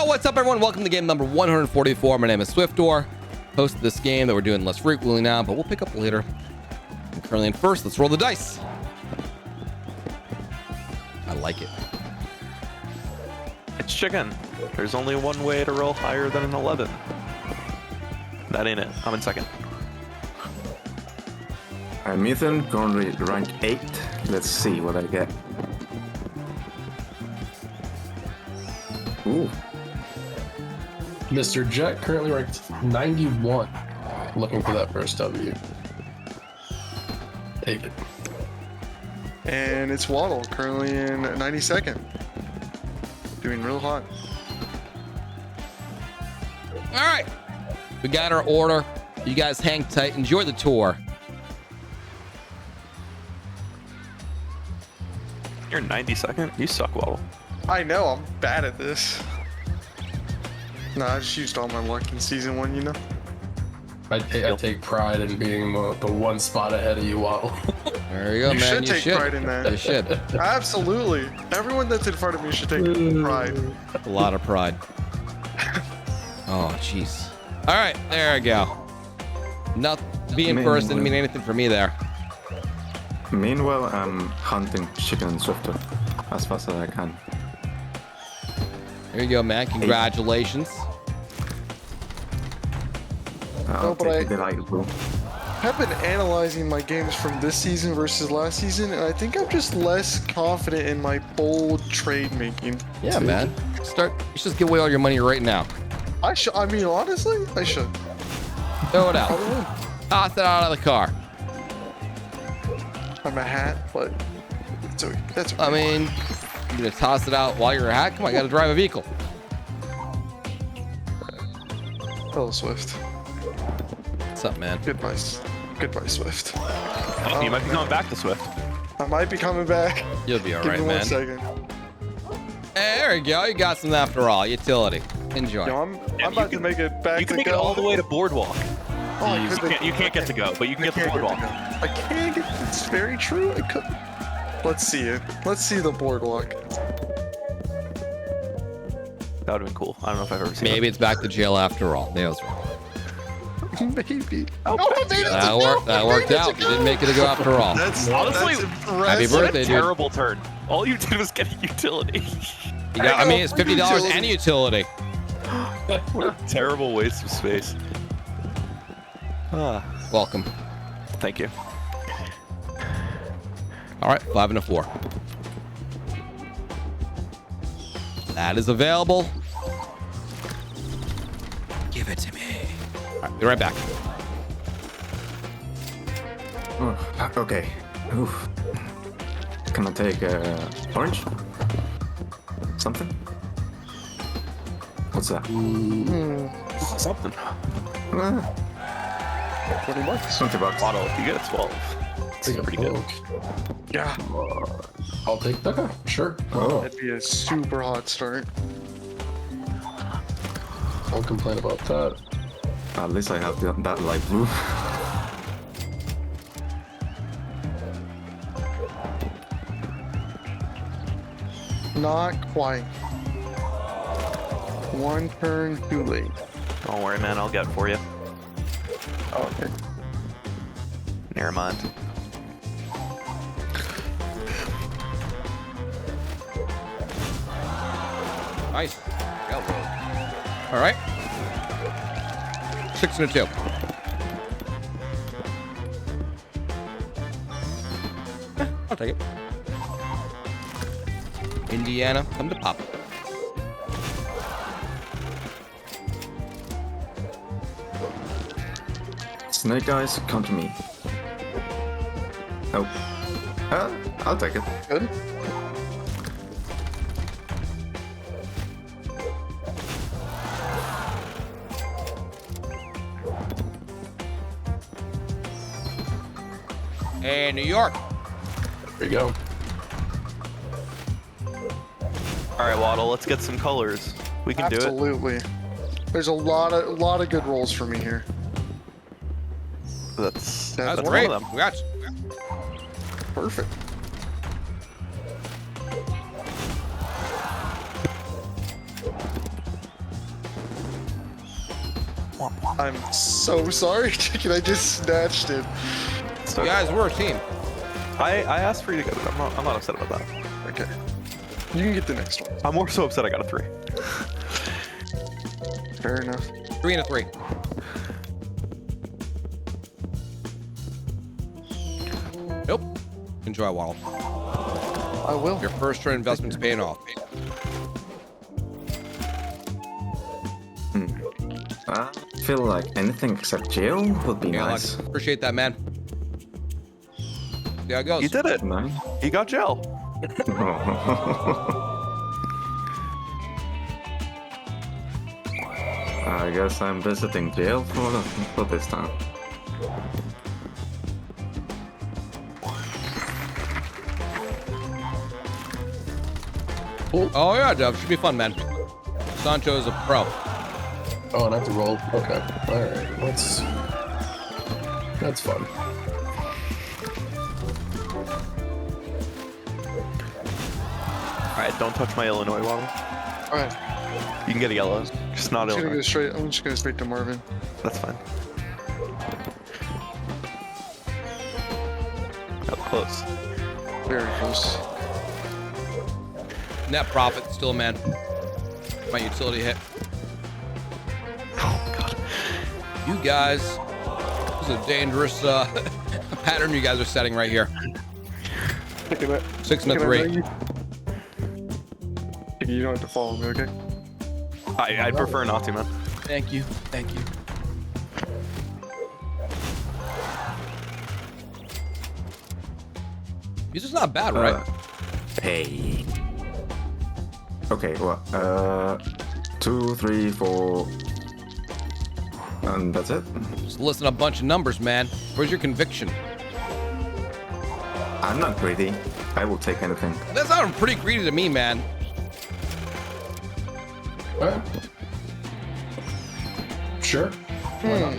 Yo, what's up, everyone? Welcome to game number 144. My name is Swiftor, host of this game that we're doing less frequently now, but we'll pick up later. I'm currently in first. Let's roll the dice. I like it. It's chicken. There's only one way to roll higher than an 11. That ain't it. I'm in second. I'm Ethan, currently rank 8. Let's see what I get. Ooh. Mr. Jet, currently ranked 91. Looking for that first W. Take it. And it's Waddle, currently in 92nd. Doing real hot. All right. We got our order. You guys hang tight. Enjoy the tour. You're 92nd? You suck, Waddle. I know, I'm bad at this. Nah, I just used all my luck in season 1, you know? I take pride in being the one spot ahead of you, Waddle. There you go, You man. should take pride in that. You should. Absolutely. Everyone that's in front of me should take pride. A lot of pride. Oh, jeez. All right, there we go. Not being first didn't mean anything for me there. Meanwhile, I'm hunting chicken and Swiftor as fast as I can. There you go, man. Congratulations. I'll but take the light blue. I've been analyzing my games from this season versus last season, and I think I'm just less confident in my bold trade making. Yeah, man. You should just give away all your money right now. I mean, honestly, I should. Throw it out. Toss it out of the car. I'm a hat, but it's okay. That's okay. I mean, you're gonna toss it out while you're a hat? Come on, I gotta drive a vehicle. Hello, Swift. What's up, man? Goodbye, Swift. Oh, you might be coming back to Swift. I might be coming back. You'll be all Give right, me man. 1 second. Hey, there you go. You got some after all. Utility. Enjoy. Yo, I'm about to make it back You can to make it go. all the way to Boardwalk. Oh, I You can't get to go, but you can get to can't Boardwalk. I can't get. It's very true. I could. Let's see it. Let's see the boardwalk. That would have been cool. I don't know if I've ever seen Maybe it's back to jail after all. Nails right. Maybe. Oh, maybe That worked out. You didn't make it to go after all. That's Honestly, that's impressive. Happy birthday, a dude. terrible turn. All you did was get a utility. I mean, it's $50 and utility. What a terrible waste of space. Welcome. Thank you. All right, 5 and a 4. That is available. Give it to me. All right, be right back. Oh, okay. Oof. Can I take orange? Something? What's that? Something. 20 bucks. 20 bucks. Bottle. You get a 12. It's Take a pretty good. poke. Yeah, I'll take that. Okay, sure. Oh. that'd be a super hot start. Don't complain about that. At least I have that light blue. Not quite. 1 turn too late. Don't worry, man. I'll get it for you. Oh, okay. Never mind. Nice. Go. All right. 6 and a 2. I'll take it. Indiana, come to Pop. Snake eyes, come to me. Oh. I'll take it. Good. Hey, New York. There you go. All right, Waddle. Let's get some colors. We can do it. Absolutely. There's a lot of good rolls for me here. That's That's one great. of them. Congrats. Perfect. I'm so sorry, Chicken. I just snatched it. You guys, we're a team. I asked for you to get it. I'm not upset about that. Okay. You can get the next one. I'm more so upset I got a 3. Fair enough. 3 and a 3. Nope. Enjoy, Waddle. I will. Your first turn investment's paying off. I feel like anything except jail would be Yeah, nice. Alex, appreciate that, man. See how it goes. You did it. Nice. You got jail. I guess I'm visiting jail for this time. Oh yeah, Dove. Should be fun, man. Sancho's a pro. Oh, and I have to roll. Okay. All right. That's fun. Alright, don't touch my Illinois waddle. All right. You can get a yellow. Just not I'm just gonna Illinois. go straight. I'm just gonna straight to Marvin. That's fine. Got close. Very close. Net profit still, man. My utility hit. Oh god. You guys, this is a dangerous pattern you guys are setting right here. Look at that. 6 and a Can I 3. know you? Chicken, you don't have to follow me, okay? I'd prefer not to, man. Thank you. Thank you. This is not bad, right? Hey. Okay, what? 2, 3, 4. And that's it? Just listing a bunch of numbers, man. Where's your conviction? I'm not greedy. I will take anything. That sounded pretty greedy to me, man. All right. Sure. Wow.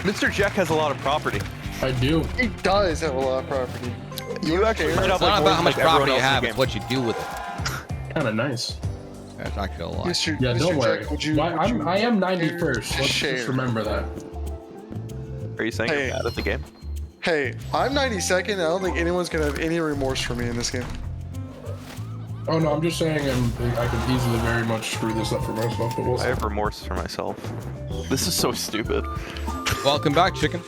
Mr. Jack has a lot of property. I do. He does have a lot of property. You actually put It's up not like about more how than much like everyone property you else in the have, game. it's what you do with it. Kind of nice. That's actually a lot. Mr. Yeah, Mr. don't worry. Jack, would you, I am 91st. Let's share? just remember that. Are you saying Hey. you're bad at the game? Hey, I'm 92nd. I don't think anyone's gonna have any remorse for me in this game. Oh no, I'm just saying I could easily very much screw this up for myself, but we'll I see. have remorse for myself. This is so stupid. Welcome back, chicken.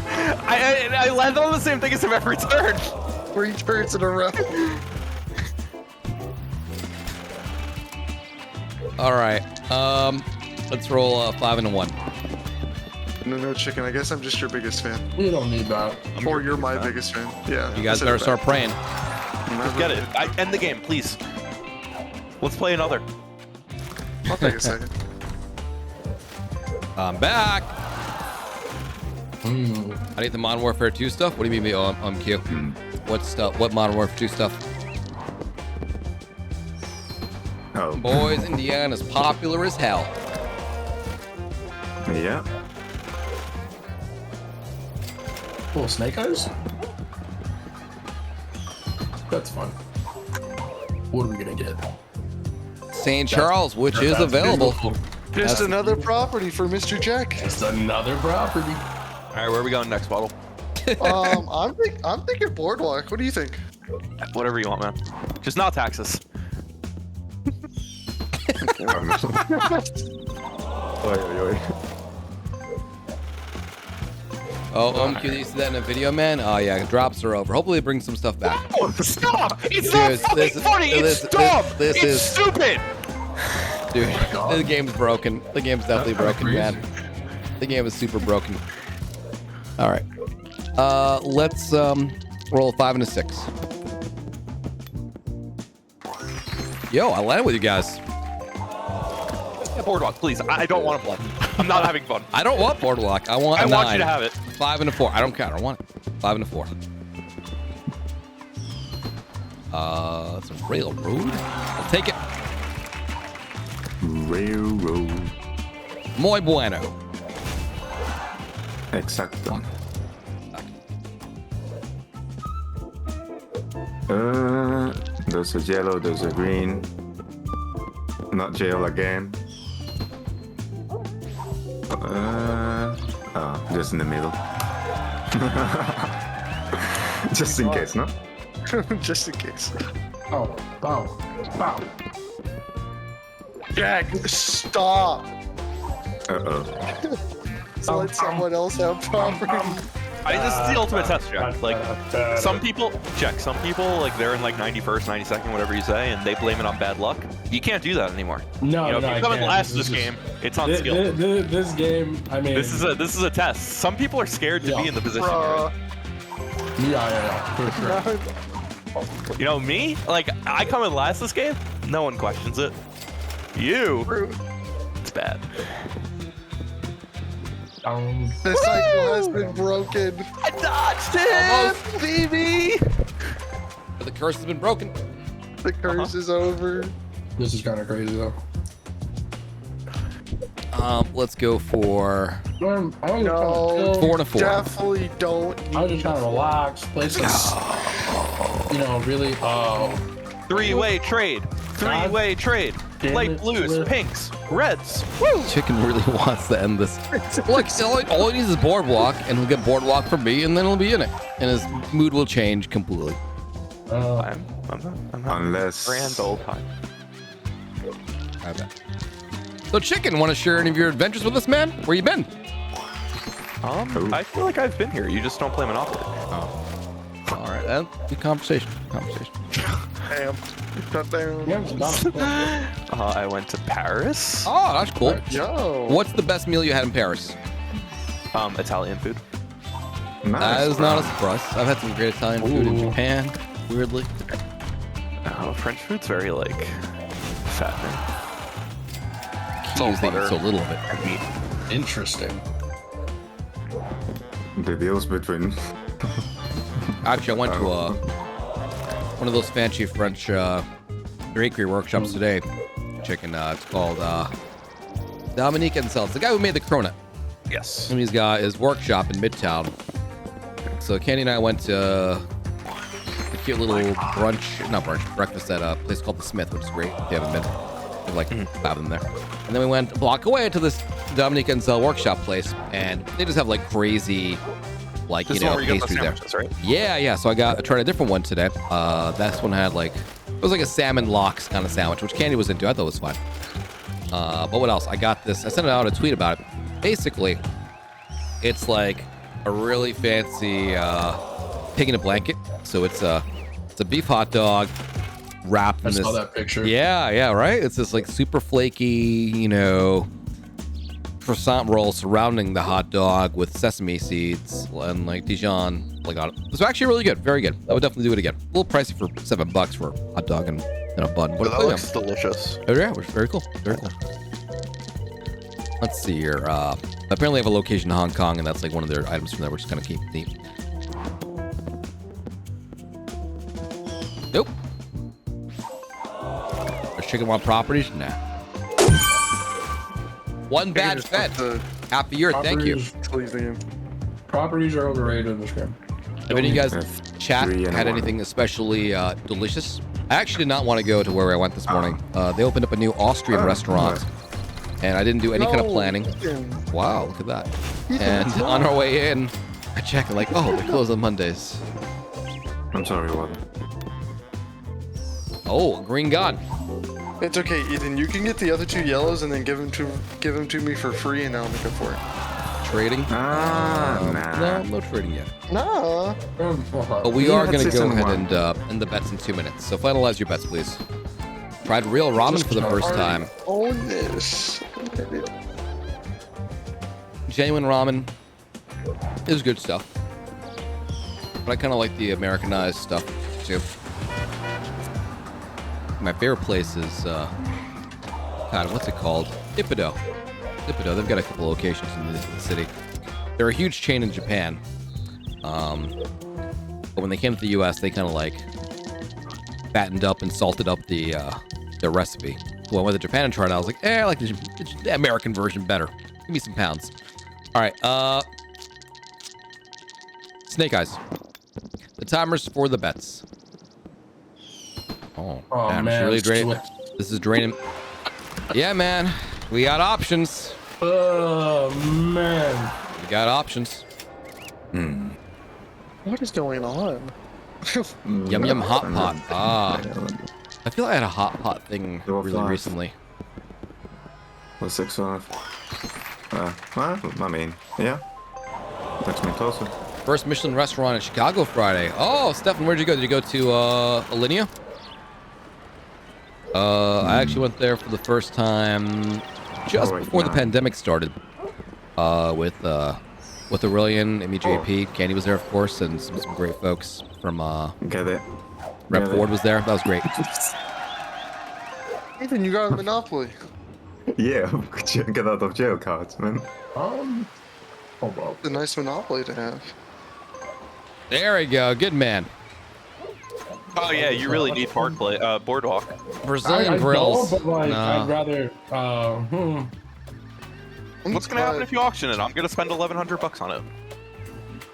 I land on the same thing as him every turn. 3 turns in a row. All right. Let's roll 5 and a 1. No, Chicken. I guess I'm just your biggest fan. We don't need that. Or you're my biggest fan. Yeah. You guys I said better it start back. praying. Just get it. End the game, please. Let's play another. I'll take a second. I'm back. Hmm. I need the Modern Warfare 2 stuff. What do you mean? Oh, I'm Q. What stuff? What Modern Warfare 2 stuff? Oh. Boys, Indiana's popular as hell. Yeah. Little snake eyes? That's fun. What are we gonna get? St. Charles, which is That's available. beautiful. Just That's- another property for Mr. Jack. Just another property. All right, where are we going next, Bottle? I'm thinking Boardwalk. What do you think? Whatever you want, man. Just not taxes. Oi, oi, oi. Oh, Q, you see that in a video, man? Oh, yeah, drops are over. Hopefully, it brings some stuff back. Stop! It's Dude, not this fucking is- funny! this- It's dumb! this It's is- stupid! Dude, the game's broken. The game's definitely That's broken, kinda man. The game is super broken. All right. Let's roll a 5 and a 6. Yo, I landed with you guys. Yeah, Boardwalk, please. I don't want to play. I'm not having fun. I don't want Boardwalk. I want a I 9. want you to have it. 5 and a 4. I don't care. I don't want it. 5 and a 4. It's a railroad. I'll take it. Railroad. Muy bueno. Exacto. There's a yellow, there's a green. Not jail again. Just in the middle. Just in case, no? Just in case. Oh, wow. Wow. Jack, stop. Uh-oh. So let someone else have property. I mean, this is the ultimate test, Jack. Like, some people, like, they're in, like, 91st, 92nd, whatever you say, and they blame it on bad luck. You can't do that anymore. No, You know, no, if I you come in can't. last this game, it's on skill. This game, I mean... This is a test. Some people are scared to be in the position you're in. Yeah, for sure. You know, me? Like, I come in last this game, no one questions it. You, it's bad. The cycle has been broken. I dodged him, baby! But the curse has been broken. The curse is over. This is kind of crazy, though. Let's go for I was No. 4 and a 4. Definitely don't. I was just trying to relax, play some, you know, really, Three-way trade. Three-way trade. Damn Light it, blues, Swift. pinks, reds. Woo! Chicken really wants to end this. Look, all he needs is boardwalk, and he'll get boardwalk from me, and then he'll be in it, and his mood will change completely. I'm not Unless... grand old time. I bet. So, Chicken, want to share any of your adventures with us, man? Where you been? I feel like I've been here. You just don't play Monopoly. All right, good conversation. Damn. Cut down. yeah, it's not I went to Paris. Oh, that's cool. Yo. What's the best meal you had in Paris? Italian food. Nice, That is bro. not a surprise. I've had some great Italian food in Japan, weirdly. Oh, French food's very, like, fattening. Key is they eat so little of it. And meat. interesting. The deals between... Actually, I went to one of those fancy French bakery workshops today. Chicken. It's called Dominique Ansel. It's the guy who made the cronut. Yes. And he's got his workshop in Midtown. So Candy and I went to a cute little breakfast at a place called The Smith, which is great if you haven't been. There's like 5 of them there. And then we went a block away to this Dominique Ansel workshop place, and they just have like crazy, like, This you know, is where you get the pastry there. sandwiches, right? Yeah. So I tried a different one today. This one had like, it was like a salmon lox kind of sandwich, which Candy was into. I thought it was fun. But what else? I got this. I sent out a tweet about it. Basically, it's like a really fancy pig in a blanket. So it's a beef hot dog wrapped in I this. saw that picture. Yeah, right. It's this like super flaky, you know, croissant roll surrounding the hot dog with sesame seeds and like Dijon. Like, it's actually really good, very good. I would definitely do it again. A little pricey for $7 for a hot dog and a bun. But that looks delicious. Oh yeah, which is very cool. Very cool. Let's see here. Apparently, they have a location in Hong Kong, and that's like one of their items from there, which is kind of neat. Nope. Does Chicken want properties? Nah. One badge fed. Half a year. Thank you. Please, the game. Properties are overrated in this game. Have any of you guys Yes. chat 3 and had 1. anything especially delicious? I actually did not want to go to where I went this morning. They opened up a new Austrian restaurant, and I didn't do any kind of planning. Wow, look at that. And on our way in, I checked and like, oh, they close on Mondays. I'm sorry, what? Oh, green god. It's okay, Ethan. You can get the other 2 yellows and then give them to me for free, and I'll make up for it. Trading? Nah. No trading yet. Nah. But we Yeah, are going to that's go season ahead 1. and end the bets in 2 minutes. So finalize your bets, please. Tried real ramen for the first time. Own this. Genuine ramen is good stuff. But I kind of like the Americanized stuff too. My favorite place is, God, what's it called? Ippudo. They've got a couple locations in the city. They're a huge chain in Japan. But when they came to the U.S., they kind of like fattened up and salted up their recipe. So I went to Japan and tried it. I was like, I like the American version better. Give me some pounds. All right. Snake Eyes. The timer's for the bets. Oh damn, man, it's really it's draining. Swift. This is draining. Yeah, man. We got options. Oh man. You got options. What is going on? Yum yum hot pot. Ah, I feel I had a hot pot thing Your really flies. recently. Was 6-5. Well, I mean, yeah. Takes me closer. First Michelin restaurant in Chicago Friday. Oh, Stefan, where'd you go? Did you go to Alinea? I actually went there for the first time just before the pandemic started. With Aurelian, Amy JP, Candy was there, of course, and some great folks from Get it. Rep Get it. Ford was there. That was great. Ethan, you got a Monopoly. Yeah, get out of jail cards, man. Oh well. It's a nice Monopoly to have. There we go. Good man. Oh yeah, you really need boardwalk. Brazilian I grills. don't, but like, No. I'd rather. What's gonna happen if you auction it? I'm gonna spend $1,100 on it.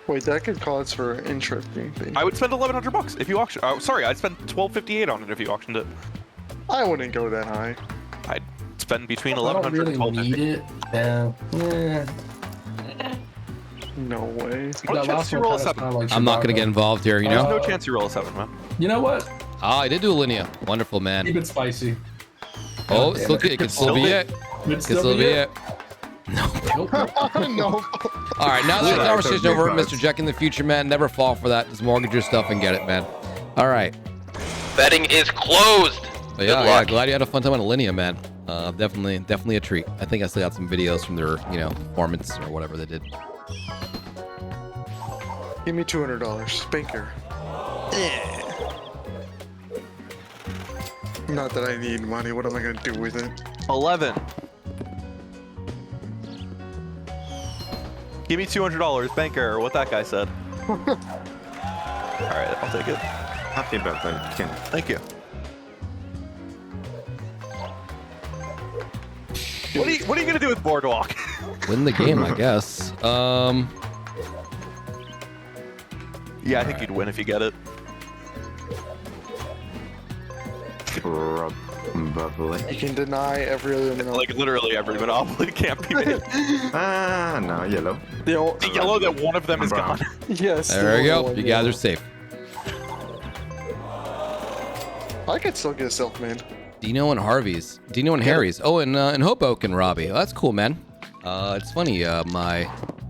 Wait, that could cause for an interesting thing. I would spend $1,100 if you auction. Oh, sorry, I'd spend $1,258 on it if you auctioned it. I wouldn't go that high. I'd spend between I $1,100 don't really and $1,250. need it. Yeah. No way. What That chance last you one roll a kinda 7? sounded like I'm not gonna Chicago. get involved here, you There's know. no chance you roll a 7, man. You know what? Ah, I did do Alinea. Wonderful, man. Keep it spicy. Oh, damn still it. good. It could still be it. Could Could still be it. Nope. No. All right, now that the Yeah, conversation's totally over, cards. Mr. Jack, in the future, man, never fall for that. Just mortgage your stuff and get it, man. All right. Betting is closed. But yeah, Good yeah, luck. glad you had a fun time on Alinea, man. Definitely a treat. I think I still got some videos from their, performance or whatever they did. Give me $200. Banker. Not that I need money. What am I gonna do with it? 11. Give me $200, banker, what that guy said. Alright, I'll take it. Happy birthday, Ken. Thank you. What are you gonna do with Boardwalk? Win the game, I guess. Yeah, I think you'd win if you get it. Probably. You can deny every other Monopoly. Like literally every Monopoly can't be made. No, yellow. The yellow that one of them is Brown. gone. Yes. There we the go. one, You yeah. guys are safe. I could still get a self-made. Dino and Harvey's. Dino and Harry's. Oh, and Hoboken, Robbie. Oh, that's cool, man. It's funny.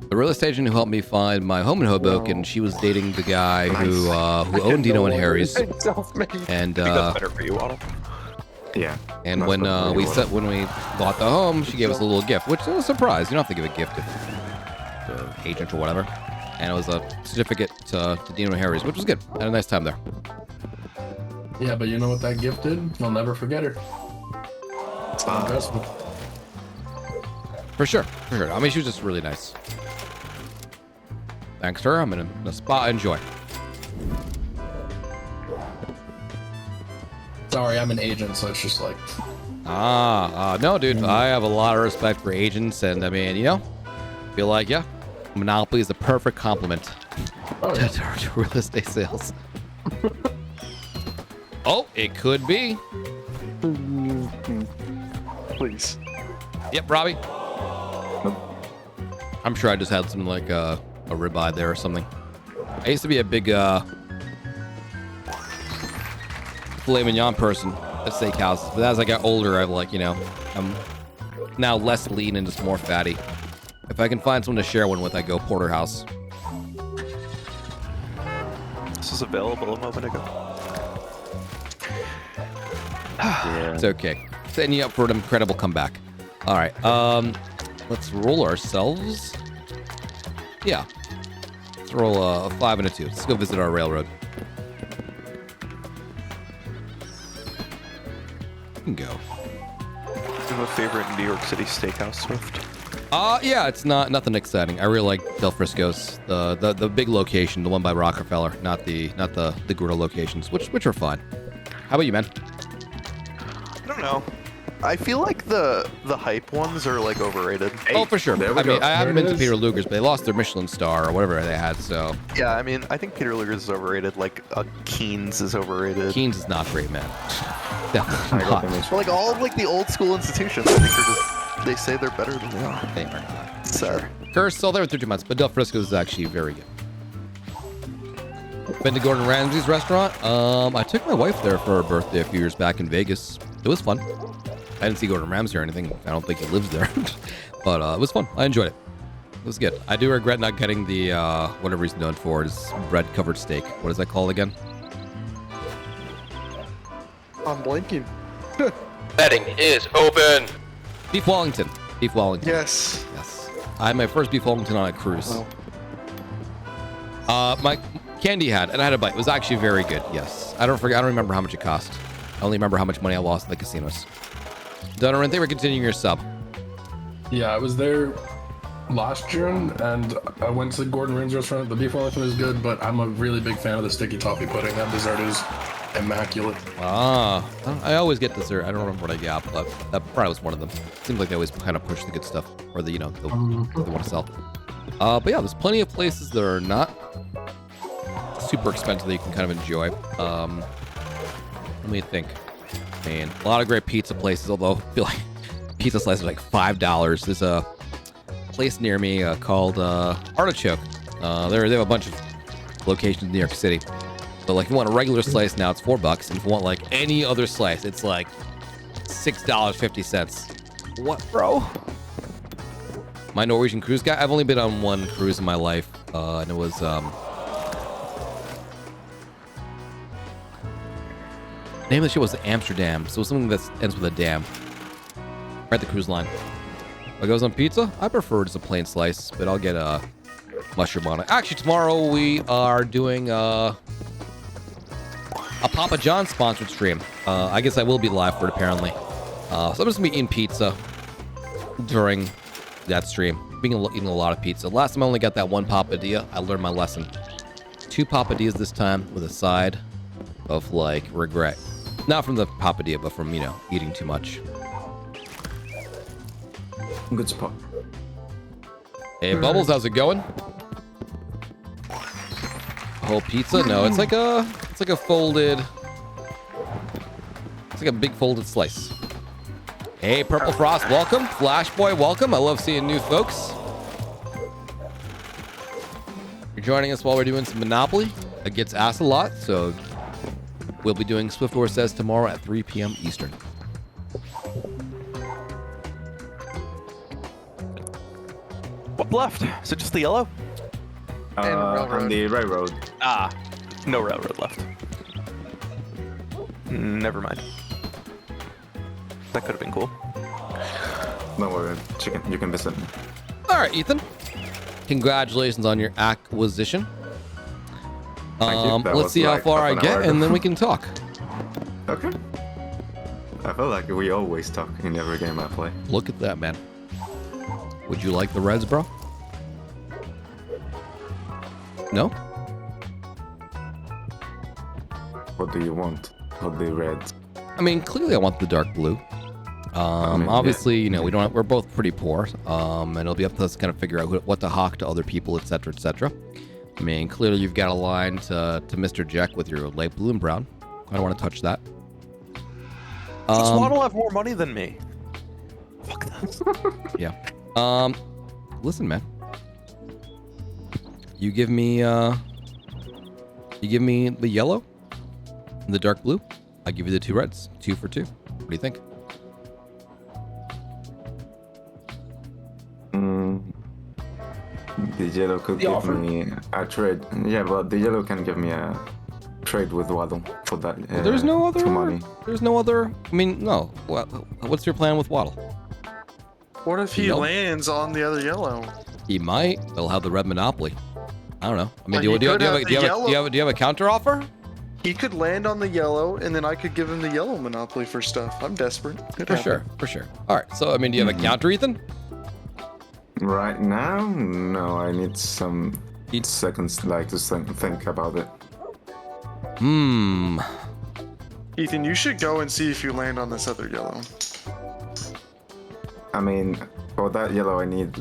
The real estate agent who helped me find my home in Hoboken, she was dating the guy who owned Dino and Harry's. Self-made. And I think that's better for you, Waddle. Yeah. and That's when what we want. set when we bought the home, she gave us a little gift, which was a surprise. You don't have to give a gift to her agent or whatever. And it was a certificate to Dino and Harry's, which was good. I had a nice time there. Yeah, but you know what that gift did? You'll never forget her. It's an investment. For sure. I mean, she was just really nice. Thanks to her, I'm in a spot. Enjoy. Sorry, I'm an agent, so it's just like. No, dude. I have a lot of respect for agents, and I mean, feel like, yeah, Monopoly is the perfect complement Oh, yeah. to real estate sales. Oh, it could be. Please. Yep, Robbie. I'm sure I just had something like a ribeye there or something. I used to be a big filet mignon person at steakhouses, but as I got older, I'm now less lean and just more fatty. If I can find someone to share one with, I go porterhouse. This was available a moment ago. It's okay. Setting you up for an incredible comeback. All right. Let's roll ourselves. Yeah. Let's roll a 5 and a 2. Let's go visit our railroad. You can go. Do you have a favorite New York City steakhouse, Swift? Yeah, it's nothing exciting. I really like Del Frisco's, the big location, the one by Rockefeller, not the griddle locations, which are fine. How about you, man? I don't know. I feel like the hype ones are like overrated. Oh, for sure. there we I mean, go. I haven't There been it to is. Peter Luger's, but they lost their Michelin star or whatever they had, so Yeah, I mean, I think Peter Luger's is overrated. Like Keen's is overrated. Keen's is not great, man. Definitely I got not. the But, like all of like the old school institutions, I think are just They say they're better than they are. They are not. Sad. Curse, still there with 13 months, but Del Frisco is actually very good. Been to Gordon Ramsay's restaurant. I took my wife there for her birthday a few years back in Vegas. It was fun. I didn't see Gordon Ramsay or anything. I don't think he lives there, but it was fun. I enjoyed it. It was good. I do regret not getting the whatever he's known for, is bread covered steak. What is that called again? I'm blanking. Betting is open. Beef Wellington. Beef Wellington. Yes. Yes. I had my first beef Wellington on a cruise. My candy had, and I had a bite. It was actually very good. Yes. I don't remember how much it cost. I only remember how much money I lost in the casinos. Donovan, they were continuing your sub. Yeah, I was there last June, and I went to the Gordon Ramsay restaurant. The beef Wellington is good, but I'm a really big fan of the sticky toffee pudding. That dessert is immaculate. I always get dessert. I don't remember what I got, but that probably was one of them. Seems like they always kind of push the good stuff, or the, what they want to sell. But yeah, there's plenty of places that are not super expensive that you can kind of enjoy. Let me think. Man, a lot of great pizza places, although I feel like pizza slices are like $5. There's a place near me called Artichoke. They have a bunch of locations in New York City. But like, if you want a regular slice now, it's $4. And if you want like any other slice, it's like $6.50. What, bro? My Norwegian cruise guy. I've only been on one cruise in my life, and it was the name of the ship was Amsterdam, so it was something that ends with a dam. Right at the cruise line. What goes on pizza? I prefer just a plain slice, but I'll get a mushroom on it. Actually, tomorrow we are doing a Papa John's sponsored stream. I guess I will be live for it apparently. So I'm just gonna be eating pizza during that stream. Eating a lot of pizza. Last time I only got that one papadilla. I learned my lesson. 2 papadillas this time with a side of like regret. Not from the papadilla, but from, eating too much. Good spot. Hey, Bubbles, how's it going? Whole pizza? No, it's like a folded. It's like a big folded slice. Hey, Purple Frost, welcome. Flash Boy, welcome. I love seeing new folks. You're joining us while we're doing some Monopoly. It gets asked a lot, so we'll be doing Swiftor Says tomorrow at 3 p.m. Eastern. What left? Is it just the yellow? On the railroad. Ah, no railroad left. Never mind. That could have been cool. Don't worry, chicken. You can visit me. All right, Ethan. Congratulations on your acquisition. Let's see how far I get, and then we can talk. Okay. I feel like we always talk in every game I play. Look at that, man. Would you like the Reds, bro? No? What do you want? What the Reds? I mean, clearly I want the dark blue. Obviously, we're both pretty poor. And it'll be up to us to kind of figure out what to hawk to other people, etc., etc. I mean, clearly you've got a line to Mr. Jack with your light blue and brown. I don't want to touch that. Does Waddle have more money than me? Fuck that. Yeah. Listen, man. You give me the yellow and the dark blue. I give you the 2 reds. 2 for 2. What do you think? The yellow could give me a trade. Yeah, but the yellow can give me a trade with Waddle for that. There's no other money. There's no other. I mean, no. What's your plan with Waddle? What if he lands on the other yellow? He might. They'll have the red monopoly. I don't know. I mean, Like, do you have a counter offer? He could land on the yellow, and then I could give him the yellow monopoly for stuff. I'm desperate. For sure. All right. So, I mean, do you have a counter, Ethan? Right now, no. I need some seconds, to think about it. Ethan, you should go and see if you land on this other yellow. I mean, for that yellow, I need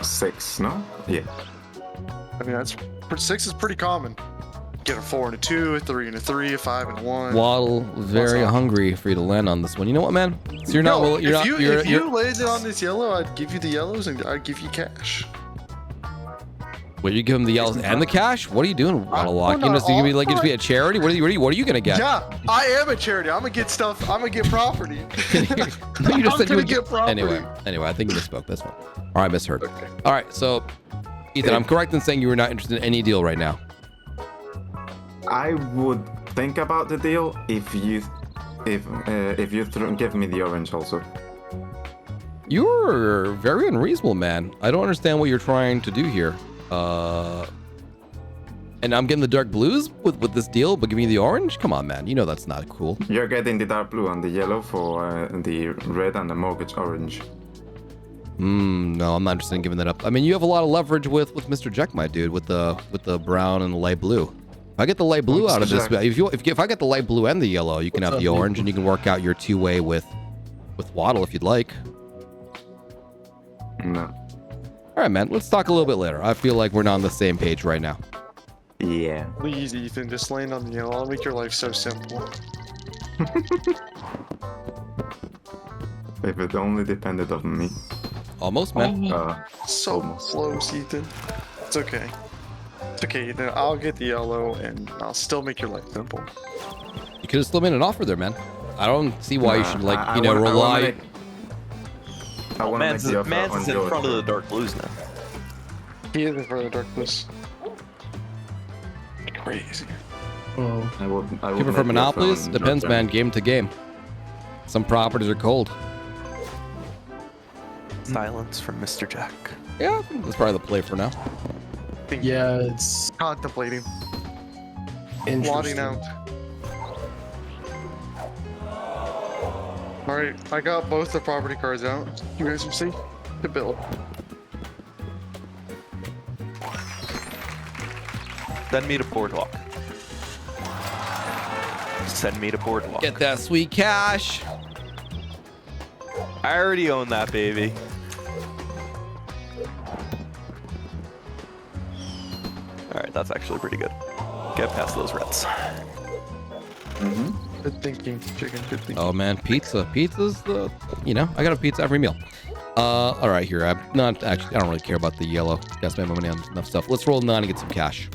6, no? Yeah. I mean, 6 is pretty common. Get a 4 and a 2, a 3 and a 3, a 5 and a 1. Waddle very hungry for you to land on this one. You know what, man? So you're not. No, You're not. if you landed on this yellow, I'd give you the yellows and I'd give you cash. Will you give him the yellows and the cash? What are you doing, Waddle Walk? well, You not just gonna be all- like, just be a charity? What are you gonna get? Yeah, I am a charity. I'm gonna get stuff. I'm gonna get property. You just I'm said you gonna would get property. Anyway, I think you misspoke. That's fine. All right, misheard. All right, so Ethan, I'm correct in saying you were not interested in any deal right now. I would think about the deal if you give me the orange also. You're very unreasonable, man. I don't understand what you're trying to do here. And I'm getting the dark blues with this deal, but give me the orange? Come on, man. You know that's not cool. You're getting the dark blue and the yellow for the red and the mortgage orange. No, I'm not interested in giving that up. I mean, you have a lot of leverage with Mr. Jack, my dude, with the brown and the light blue. If I get the light blue out of this, if I get the light blue and the yellow, you can have the orange, and you can work out your two-way with Waddle if you'd like. No. All right, man. Let's talk a little bit later. I feel like we're not on the same page right now. Yeah. Please, Ethan, just land on the yellow. I'll make your life so simple. If it only depended on me. Almost, man. So close, Ethan. It's okay. It's okay, Ethan. I'll get the yellow, and I'll still make your life simple. You could have still made an offer there, man. I don't see why you should, like, rely. Man's in front of the dark blues now. He is in front of the dark blues. Crazy. Oh. I would You prefer monopolies? Depends, man. Game to game. Some properties are cold. Silence from Mr. Jack. Yeah, that's probably the play for now. Yeah, it's Contemplating. interesting. Plotting out. Alright, I got both the property cards out. You guys will see the bill. Send me to Boardwalk. Send me to Boardwalk. Get that sweet cash. I already own that, baby. Alright, that's actually pretty good. Get past those reds. Good thinking, chicken. Good thinking. Oh man, pizza. Pizza's the, I got a pizza every meal. All right, here. I don't really care about the yellow. Gotta spend my money on enough stuff. Let's roll 9 and get some cash.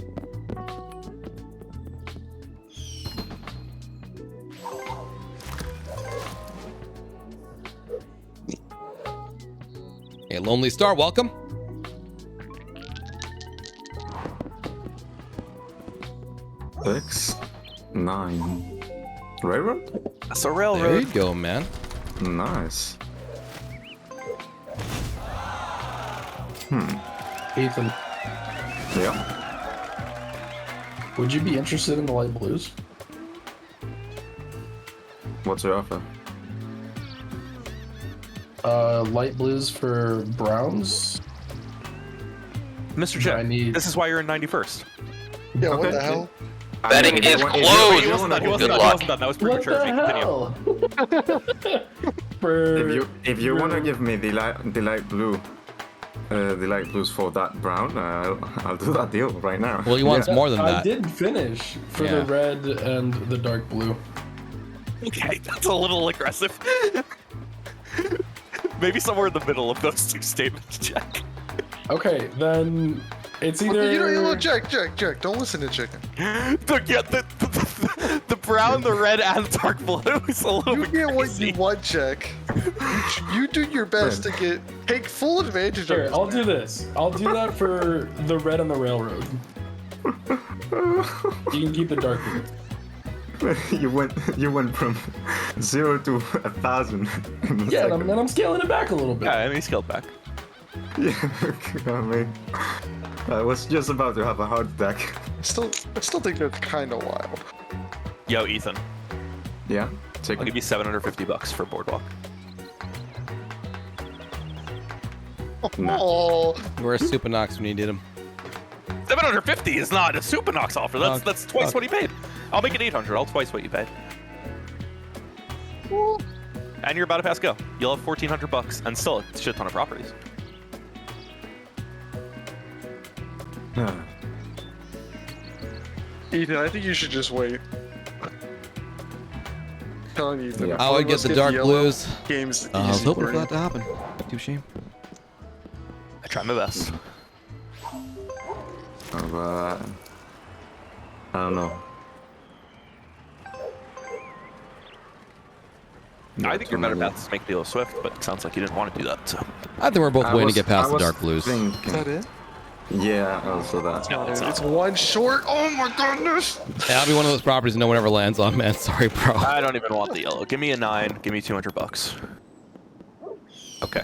Hey, Lonely Star, welcome. Six, 9. Railroad? That's a There railroad. you go, man. Nice. Ethan, Yeah. would you be interested in the light blues? What's your offer? Light blues for browns. Mr. Jack, I need- this is why you're in 91st. Yeah, what Okay. the hell? Betting If you is want- if closed. you wanna- He wasn't Good done. luck. He wasn't done. That was premature. Continue. For If you want to give me the light blue, the light blues for that brown, I'll do that deal right now. Well, he wants more than I that. did finish for Yeah. the red and the dark blue. Okay, that's a little aggressive. Maybe somewhere in the middle of those two statements, Jack. Okay, then it's either Okay, you know, Jack, don't listen to chicken. The brown, the red, and the dark blue is a little You bit get what crazy. you want, Jack. You do your best to take full advantage of Here, it. I'll do this. I'll do that for the red and the railroad. You can keep the dark blue. you went from 0 to 1,000. Yeah, and I'm scaling it back a little bit. Yeah, I mean, he scaled back. Yeah, I mean, I was just about to have a heart attack. I still think that's kind of wild. Yo, Ethan, Yeah, I'll give you $750 for Boardwalk. Oh, Where's Supanox when you need him? 750 is not a Supanox offer. That's Fuck. that's twice what he paid. I'll make it 800. I'll twice what you paid. And you're about to pass go. You'll have $1,400 and still a shit ton of properties. Ethan, I think you should just wait. telling you. Yeah. I would get the dark blues. Game's I was easy hoping for for you. that to happen. Too shame. I try my best. But I don't know. I think your better bet is to make a deal with Swift, but it sounds like you didn't want to do that. So I think we're both waiting to get past I the was dark blues. thinking- Is that it? Yeah, also that. no, it's It's not. one short. Oh my goodness. That'll be one of those properties no one ever lands on, man. Sorry, bro. I don't even want the yellow. Give me a 9. Give me $200. Okay.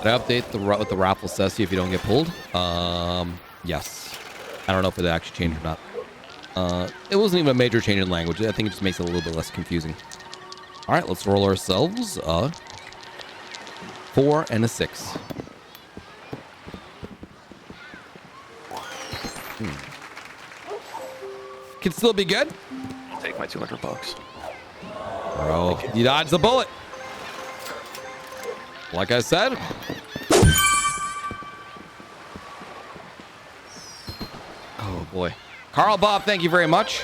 Did I update what the raffle says to you if you don't get pulled? Yes. I don't know if it actually changed or not. It wasn't even a major change in language. I think it just makes it a little bit less confusing. All right, let's roll ourselves a 4 and a 6. Can still be good. I'll take my $200. Bro, you dodged the bullet. Like I said. Oh boy. Carl Bob, thank you very much.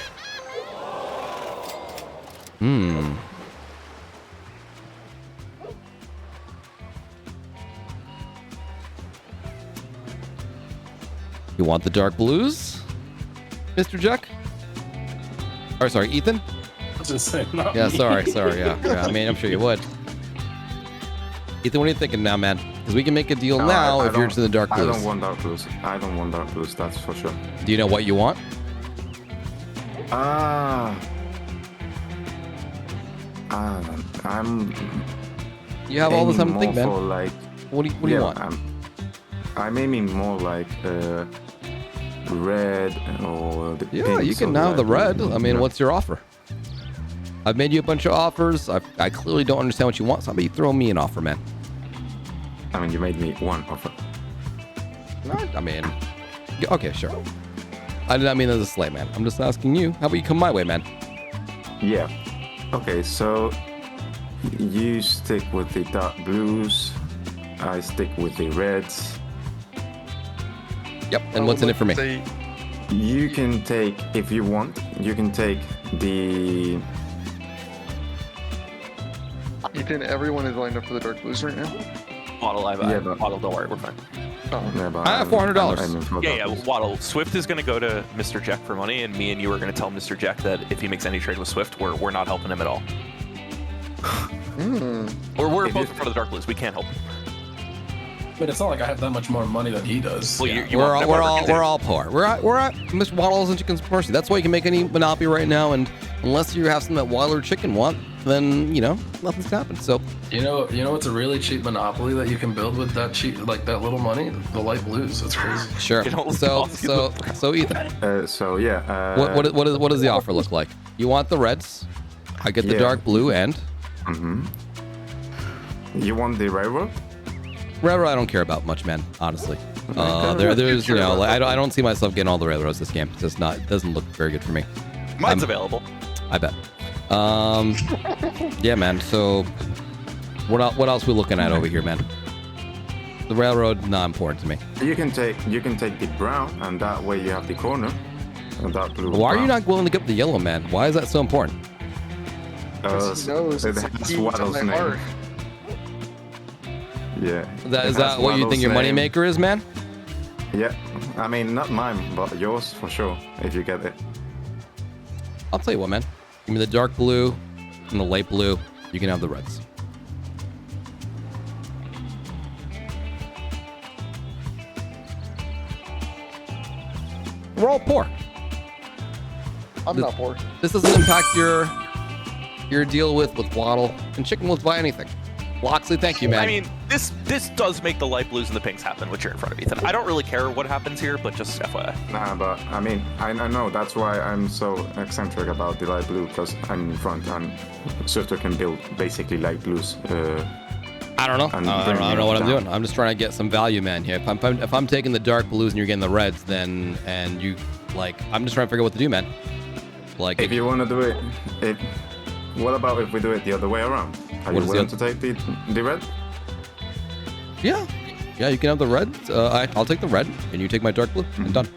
You want the dark blues, Mr. Jack? Or sorry, Ethan? That's insane. No. Yeah, sorry, yeah. I mean, I'm sure you would. Ethan, what are you thinking now, man? Because we can make a deal No, now I if you're don't- into the dark I blues. don't want dark blues. I don't want dark blues, that's for sure. Do you know what you want? I'm You have all the time to aiming think, more man. for like What do you yeah, want? I'm aiming more like red or the Yeah, pinks you can or have the red. blue, I mean, yeah. what's your offer? I've made you a bunch of offers. I clearly don't understand what you want. So how about you throw me an offer, man? I mean, you made me one offer. I mean, yeah, okay, sure. I did not mean as a slay, man. I'm just asking you. How about you come my way, man? Yeah. Okay, so you stick with the dark blues. I stick with the reds. Yep. And what's in it for me? Say, You can take, if you want, you can take the. Ethan, everyone is lined up for the dark blues right now. Waddle, Yeah, but- Waddle, don't worry, we're fine. Yeah, but I have $400. I'm aiming for Yeah, dark yeah, blues. Waddle. Swift is going to go to Mr. Jack for money, and me and you are going to tell Mr. Jack that if he makes any trade with Swift, we're not helping him at all. We're If both you- in front of the dark blues. We can't help him. But it's not like I have that much more money than he does. Well, Yeah. you We're won't all, we're never all, continue. we're all poor. We're at Mr. Waddles and Chicken's mercy. That's why you can make any monopoly right now. And unless you have something that Waddle or Chicken want, then nothing's happened. So You know what's a really cheap monopoly that you can build with that cheap, like that little money? The light blues. That's crazy. sure. You don't So look Ethan, So yeah. what does the offer look like? You want the reds? I get the Yeah. dark blue and You want the railroad? railroad. I don't care about much, man. Honestly, Okay. there's Sure about I don't see myself getting all the railroads this game. It's just not. It doesn't look very good for me. Mine's available. I bet. Yeah, man. So, what else we looking at over here, man? The railroad, not important to me. You can take the brown, and that way you have the corner. And that blue. Why are you brown. not willing to get the yellow, man? Why is that so important? Because he knows it it's a has key to Waddle's my name. heart. Yeah. Is It that has what you think Waddle's your name. moneymaker is, man? Yeah. I mean, not mine, but yours for sure. If you get it. I'll tell you what, man. Give me the dark blue and the light blue. You can have the reds. We're all poor. I'm not poor. This doesn't impact your deal with Waddle, and Chicken will buy anything. Loxley, thank you, man. I mean, this does make the light blues and the pinks happen, which are in front of Ethan. I don't really care what happens here, but just FYI. Nah, but I mean, I know that's why I'm so eccentric about the light blue, because I'm in front and Swiftor can build basically light blues. I don't know. and I bring don't know it what I'm down. doing. I'm just trying to get some value, man. Here, if I'm taking the dark blues and you're getting the reds, then and you like, I'm just trying to figure out what to do, man. Like, If you want to do it, what about if we do it the other way around? Are What you is willing the to take the red? yeah, you can have the red. I'll take the red, and you take my dark blue, and done.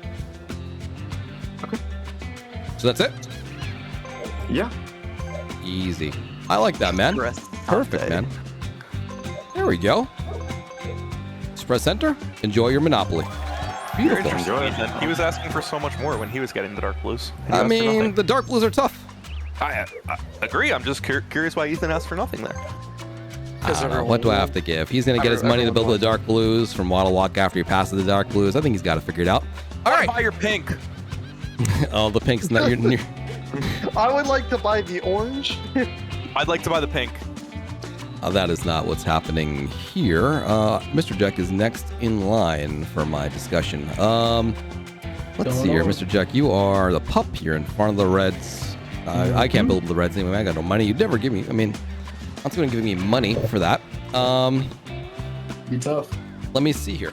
Okay. So that's it. Yeah. Easy. I like that, man. Perfect, man. There we go. Just press enter. Enjoy your Monopoly. Beautiful. Enjoy it. He was asking for so much more when he was getting the dark blues. He I asked for mean, nothing. the dark blues are tough. I agree. I'm just curious why Ethan asked for nothing there. I don't know. What do I have to give? He's going to get his money to build the dark blues from Waddle Walk after he passes the dark blues. I think he's got it figured out. All right. Buy your pink. Oh, the pink's not your. I would like to buy the orange. I'd like to buy the pink. That is not what's happening here. Mr. Jack is next in line for my discussion. Let's see here, Mr. Jack. You are the pup here in front of the Reds. I can't build the Reds anyway. I got no money. You'd never give me. I mean, not going to give me money for that. Be tough. Let me see here.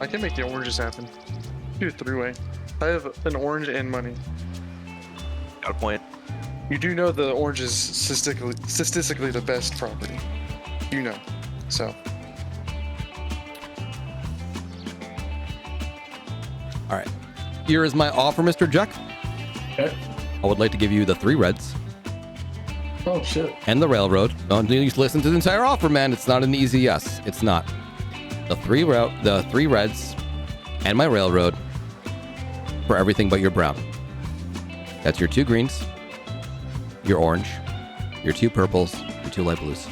I can make the oranges happen. Do a three-way. I have an orange and money. Got a point. You do know the orange is statistically the best property. You know. So. All right. Here is my offer, Mr. Jack. Okay. I would like to give you the 3 Reds Oh shit. and the railroad. Don't just listen to the entire offer, man. It's not an easy yes. It's not. The 3 Reds and my railroad for everything but your brown. That's your 2 greens, your orange, your 2 purples, your 2 light blues.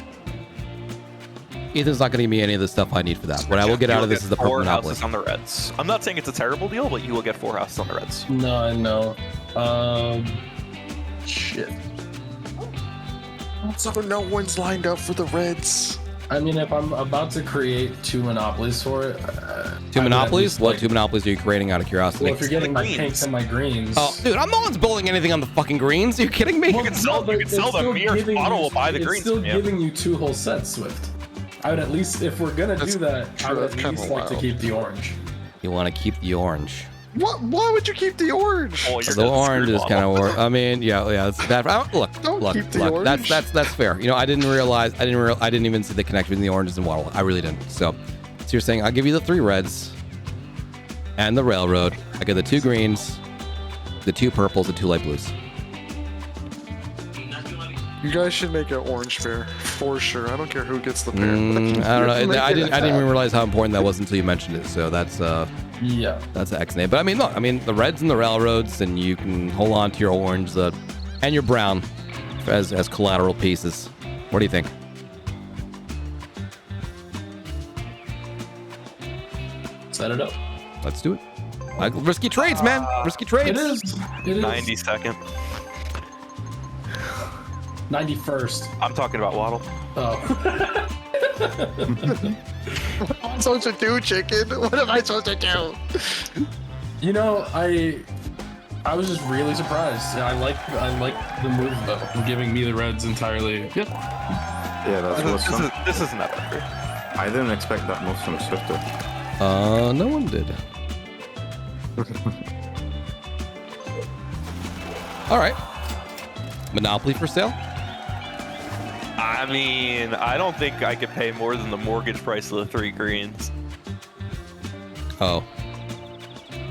Ethan's not going to give me any of the stuff I need for that. What I will get out of this is the purple 4 monopoly. houses on the Reds. I'm not saying it's a terrible deal, but you will get 4 houses on the Reds. No, I know. Shit. So no one's lined up for the Reds. I mean, if I'm about to create 2 monopolies for it, 2 I would at monopolies? least, What like- 2 monopolies are you creating out of curiosity? Well, if you're getting my greens. pinks and my greens. Oh, dude, I'm the one's building anything on the fucking greens. Are you kidding me? You can sell but them. it's Mir still Bottle will buy the it's greens still from you. giving you 2 whole sets, Swift. I would at least, if we're gonna That's do that, I true, would that's at kinda least like to wild. keep the orange. You want to keep the orange. What? Why would you keep the orange? Oh, you're The gonna orange screw is kind of. I mean, yeah. That's that. Look, Don't look. keep the orange. That's fair. You know, I didn't realize. I didn't even see the connection between the oranges and Waddle. I really didn't. So you're saying I'll give you the 3 Reds and the railroad. I get the 2 greens, the 2 purples, the 2 light blues. You guys should make an orange pair for sure. I don't care who gets the pair. I don't know. Make I it didn't even realize how important that was until you mentioned it. So that's Yeah. an X name. But I mean, look. I mean, the Reds and the railroads, and you can hold on to your orange, and your brown as collateral pieces. What do you think? Set it up. Let's do it. Risky trades, man. Risky trades. It is. It is. 92nd. 91st. I'm talking about Waddle. Oh. What am I supposed to do, chicken? What am I supposed to do? You know, I was just really surprised. I like the move though, giving me the Reds entirely. Yep. Yeah, that's what's some. This isn't that bad. I didn't expect that move from Swiftor. No one did. All right. Monopoly for sale? I mean, I don't think I could pay more than the mortgage price of the 3 greens. Oh.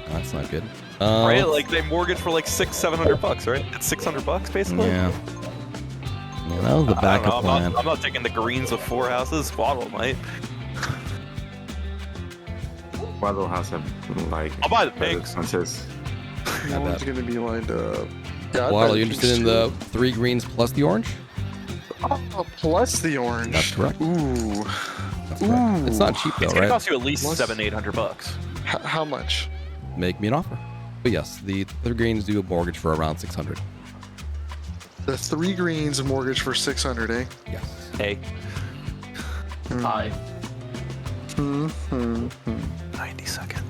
That's not good. Right? Like they mortgage for like $600-700, right? It's $600 basically. Yeah. Yeah, that was the I don't backup know, plan. I'm not taking the greens with 4 houses. Waddle might. Waddle has a like. I'll buy the pinks. Says, No Not one's bad. gonna be lined up. Yeah, Waddle, you interested in the 3 greens plus the orange? Oh, plus the orange. That's correct. Ooh. That's correct. It's not cheap though, It's gonna right? cost you at least Plus- $700-800. How much? Make me an offer. But yes, the 3 greens do a mortgage for around 600. The 3 greens mortgage for 600, eh? Yes. Hey, Hi. 92nd.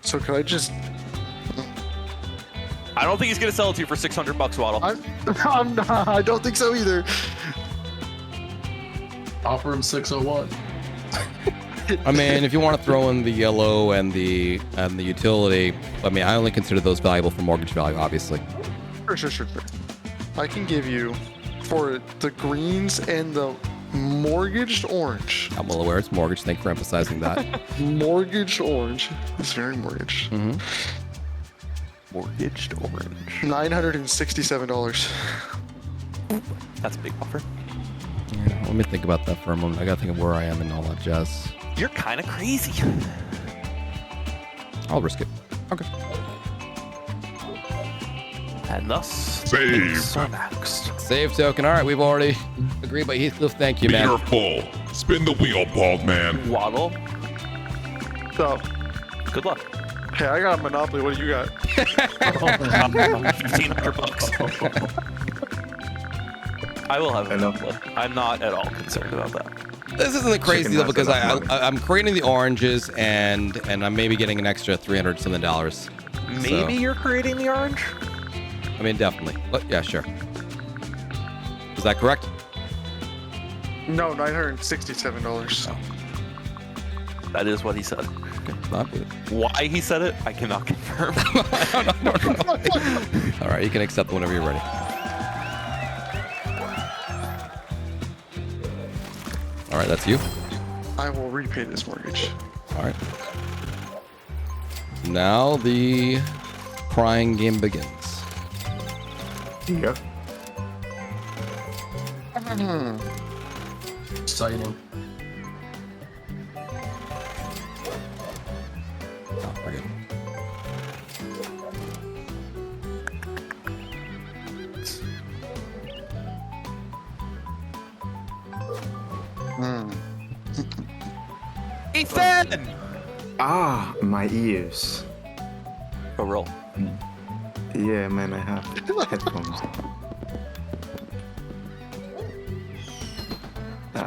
So could I just? I don't think he's gonna sell it to you for $600, Waddle. I'm not. I don't think so either. Offer him 601. I mean, if you want to throw in the yellow and the utility, I mean, I only consider those valuable for mortgage value, obviously. Sure. I can give you for the greens and the mortgaged orange. I'm well aware it's mortgage. Thank you for emphasizing that. Mortgaged orange. It's very mortgaged. Mortgaged orange. $967. That's a big buffer. Yeah, let me think about that for a moment. I gotta think of where I am and all that jazz. You're kind of crazy. I'll risk it. Okay. And thus, Save. are next. Save token. All right, we've already agreed, but Heathcliff, thank you, man. Meter full. Spin the wheel, bald man. Waddle. So, Good luck. hey, I got a Monopoly. What do you got? 1,500 bucks. I will have a Monopoly. I'm not at all concerned about that. This isn't the crazy Chicken deal has because enough money. I'm creating the oranges and I'm maybe getting an extra $300 something. Maybe you're creating the orange? I mean, definitely. But yeah, sure. Is that correct? No, $967. That is what he said. Okay, not good. Why he said it, I cannot confirm. All right, you can accept whenever you're ready. All right, that's you. I will repay this mortgage. All right. Now the crying game begins. Yep. Exciting. Oh, forget it. Ethan! Ah, my ears. Go roll. Yeah, man, I have headphones.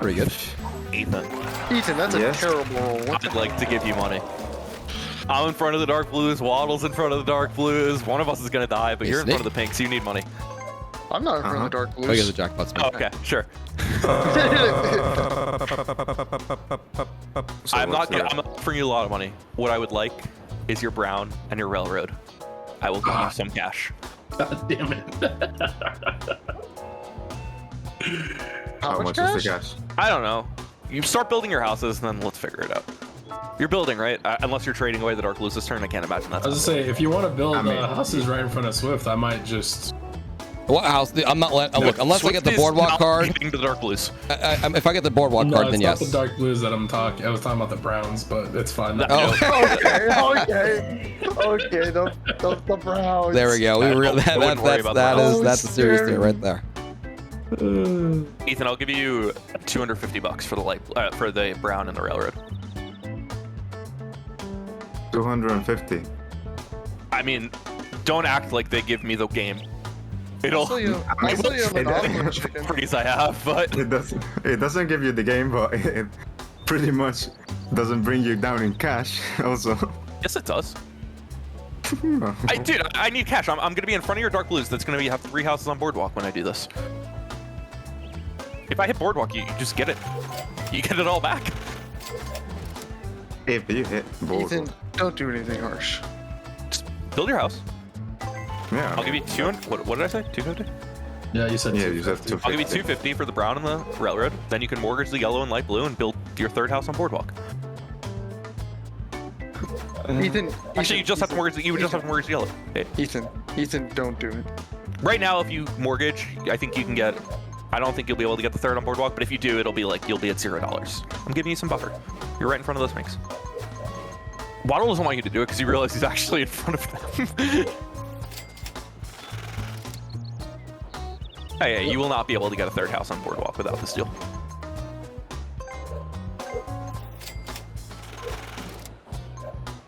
Pretty good. Ethan, Ethan, that's Yes? a terrible roll. What the I'd like to give you money. I'm in front of the dark blues, Waddle's in front of the dark blues. One of us is gonna die, but Hey, you're in front of Snake. the pinks. You need money. I'm not in front of the dark Oh, you get the blues. jackpot spin. Oh, okay, sure. So I'm what's not offering you a lot of money. What I would like is your brown and your railroad. I will give you some cash. God damn it. How much is the cash? I don't know. You start building your houses, and then let's figure it out. You're building, right? Unless you're trading away the dark blues this turn, I can't imagine that's. I was gonna say, if you want to build I mean- houses right in front of Swift, I might just. What house? I'm not letting. Look, unless I get the Swift is boardwalk not card. giving to the dark blues. If I get the boardwalk No, card, it's then not yes. the dark blues that I'm talking. I was talking about the browns, but it's fine. No. Oh, Okay, the Browns. there we go. I wouldn't worry about the that's Browns. a serious thing right there. Ethan, I'll give you $250 for the light, for the brown and the railroad. 250. I mean, don't act like they give me the game. I'll It'll sell you a Monopoly It- chicken. freeze I have, but It doesn't give you the game, but it pretty much doesn't bring you down in cash. Also, yes, it does. Dude, I need cash. I'm gonna be in front of your dark blues. That's gonna have 3 houses on boardwalk when I do this. If I hit boardwalk, you just get it. You get it all back. if you hit board, Ethan, don't do anything harsh. Just build your house. yeah, I'll give you 200. What did I say? 250. Yeah, you said. yeah, you said 250. I'll give you 250. 250 for the brown and the railroad. Then you can mortgage the yellow and light blue and build your 3rd house on boardwalk. Ethan, Actually, you just have to mortgage. You would just have to mortgage the yellow. Hey. Ethan, don't do it. Right now, if you mortgage, I think you can get. I don't think you'll be able to get the 3rd on boardwalk, but if you do, it'll be like you'll be at $0. I'm giving you some buffer. You're right in front of those things. Waddle doesn't want you to do it because he realizes he's actually in front of them. Hey, you will not be able to get a 3rd house on boardwalk without this deal.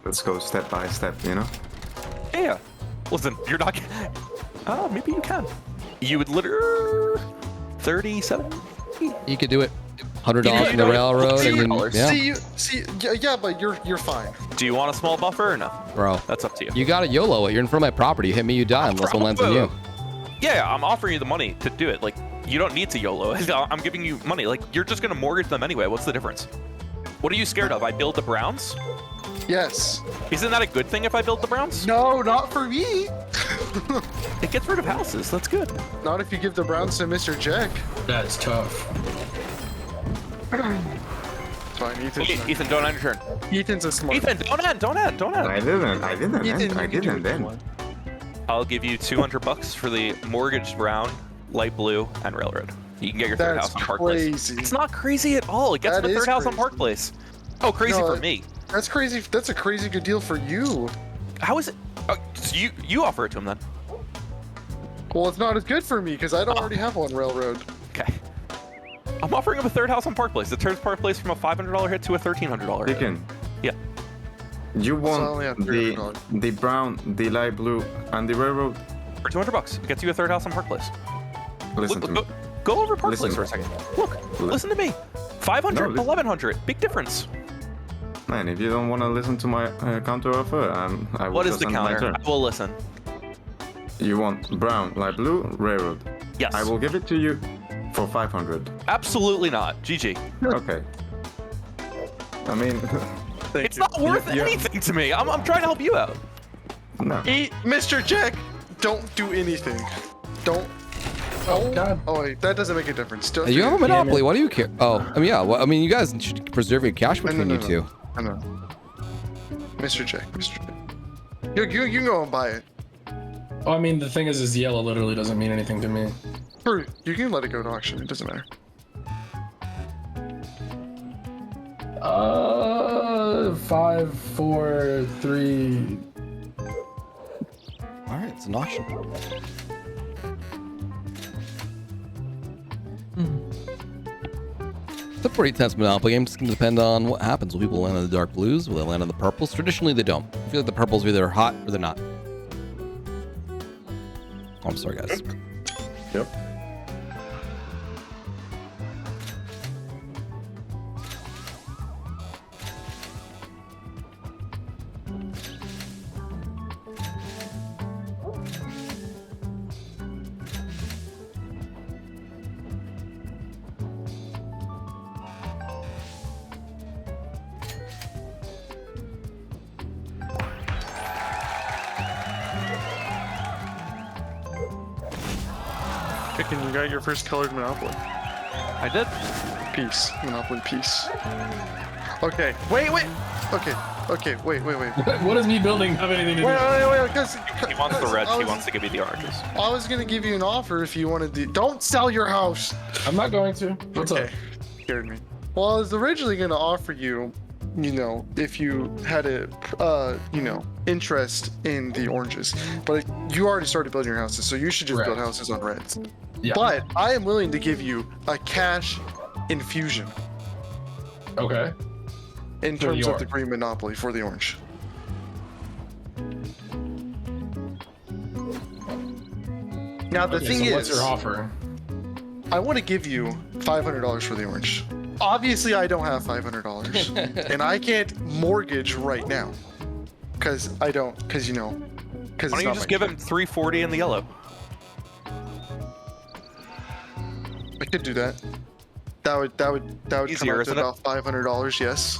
Let's go step by step, you know. Yeah. Listen, you're not. Oh, maybe you can. You would literally 37. You could do it. $100 from the railroad, and then, yeah, Yeah, but you're fine. Do you want a small buffer or no? bro. That's up to you. You got to YOLO it. You're in front of my property. You hit me, you die, unless one lands on you. Yeah, I'm offering you the money to do it. Like, you don't need to YOLO. I'm giving you money. Like, you're just gonna mortgage them anyway. What's the difference? What are you scared of? I build the Browns? Yes. Isn't that a good thing if I build the Browns? No, not for me. It gets rid of houses. That's good. Not if you give the Browns to Mr. Jack. That's tough. It's fine, Ethan, don't end your turn. Ethan's a smart. Ethan, don't end. I didn't Ethan, end. I you can do didn't what you end. want. I'll give you 200 bucks for the mortgaged brown, light blue, and railroad. You can get your third That's house on Park Place. crazy. It's not crazy at all. It gets That the is third house on crazy. Park Place. Oh, crazy No, for me. That's crazy. That's a crazy good deal for you. How is it? Oh, so you offer it to him then. Well, it's not as good for me because I don't already have one railroad. Okay. I'm offering him a third house on Park Place. It turns Park Place from a $500 hit to a $1,300 hit. Chicken. Yeah. You I only have want $300. the brown, the light blue, and the railroad? For 200 bucks, it gets you a third house on Park Place. Listen to me. Go over Park Listen. Place for a second. Look, listen to me. 500, No, listen. 1100, big difference. Man, if you don't want to listen to my counter offer, I will What is just the end my counter? turn. I will listen. You want brown, light blue, railroad? Yes. I will give it to you for 500. Absolutely not. GG. Okay. I mean, It's not worth Yeah. anything to me. I'm trying to help you out. no. Mr. Jack, don't do anything. Don't. Oh, God. Oh wait, that doesn't make a difference. Don't You do have a it. monopoly. Why do you care? Oh, I mean, yeah. Well, I mean, you guys should preserve your cash between you two. I know. Mr. Jack, Mr. Jack. You can go and buy it. Oh, I mean, the thing is yellow literally doesn't mean anything to me. Or you can let it go to auction. It doesn't matter. 5, 4, 3. All right, it's an auction. It's a pretty tense Monopoly game. It's going to depend on what happens. Will people land on the dark blues? Will they land on the purples? Traditionally, they don't. I feel like the purples are either hot or they're not. Oh, I'm sorry, guys. Yep. Chicken, you got your first colored Monopoly. I did. Peace. Monopoly peace. Okay. Wait. Okay. Wait. What does me building have anything to do? Wait. Because He wants the reds. He wants to give you the oranges. I was gonna give you an offer if you wanted to. Don't sell your house. I'm not going to. What's up? Scared me. Well, I was originally gonna offer you, if you had a, interest in the oranges, but you already started building your houses, so you should just build Right. houses on reds. Yeah. But I am willing to give you a cash infusion Okay. in For the terms of the orange. green monopoly for the orange. Now the Okay, thing so what's is, your offer? I want to give you $500 for the orange. Obviously, I don't have $500, and I can't mortgage right now, because I don't, because Why don't you just give him 340 in the yellow? I could do that. That would Easier, come out to isn't it? about $500. Yes.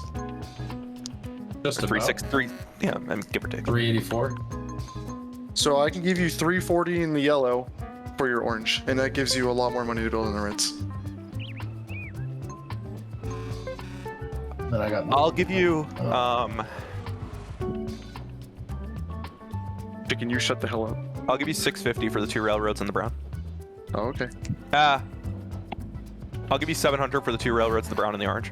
Just about 363. Yeah, and give or take. 384. So I can give you 340 in the yellow for your orange, and that gives you a lot more money to build in the reds. Then I got. I'll give you Chicken, you shut the hell up. I'll give you 650 for the 2 railroads and the brown. Oh, okay. I'll give you 700 for the 2 railroads, the brown and the orange.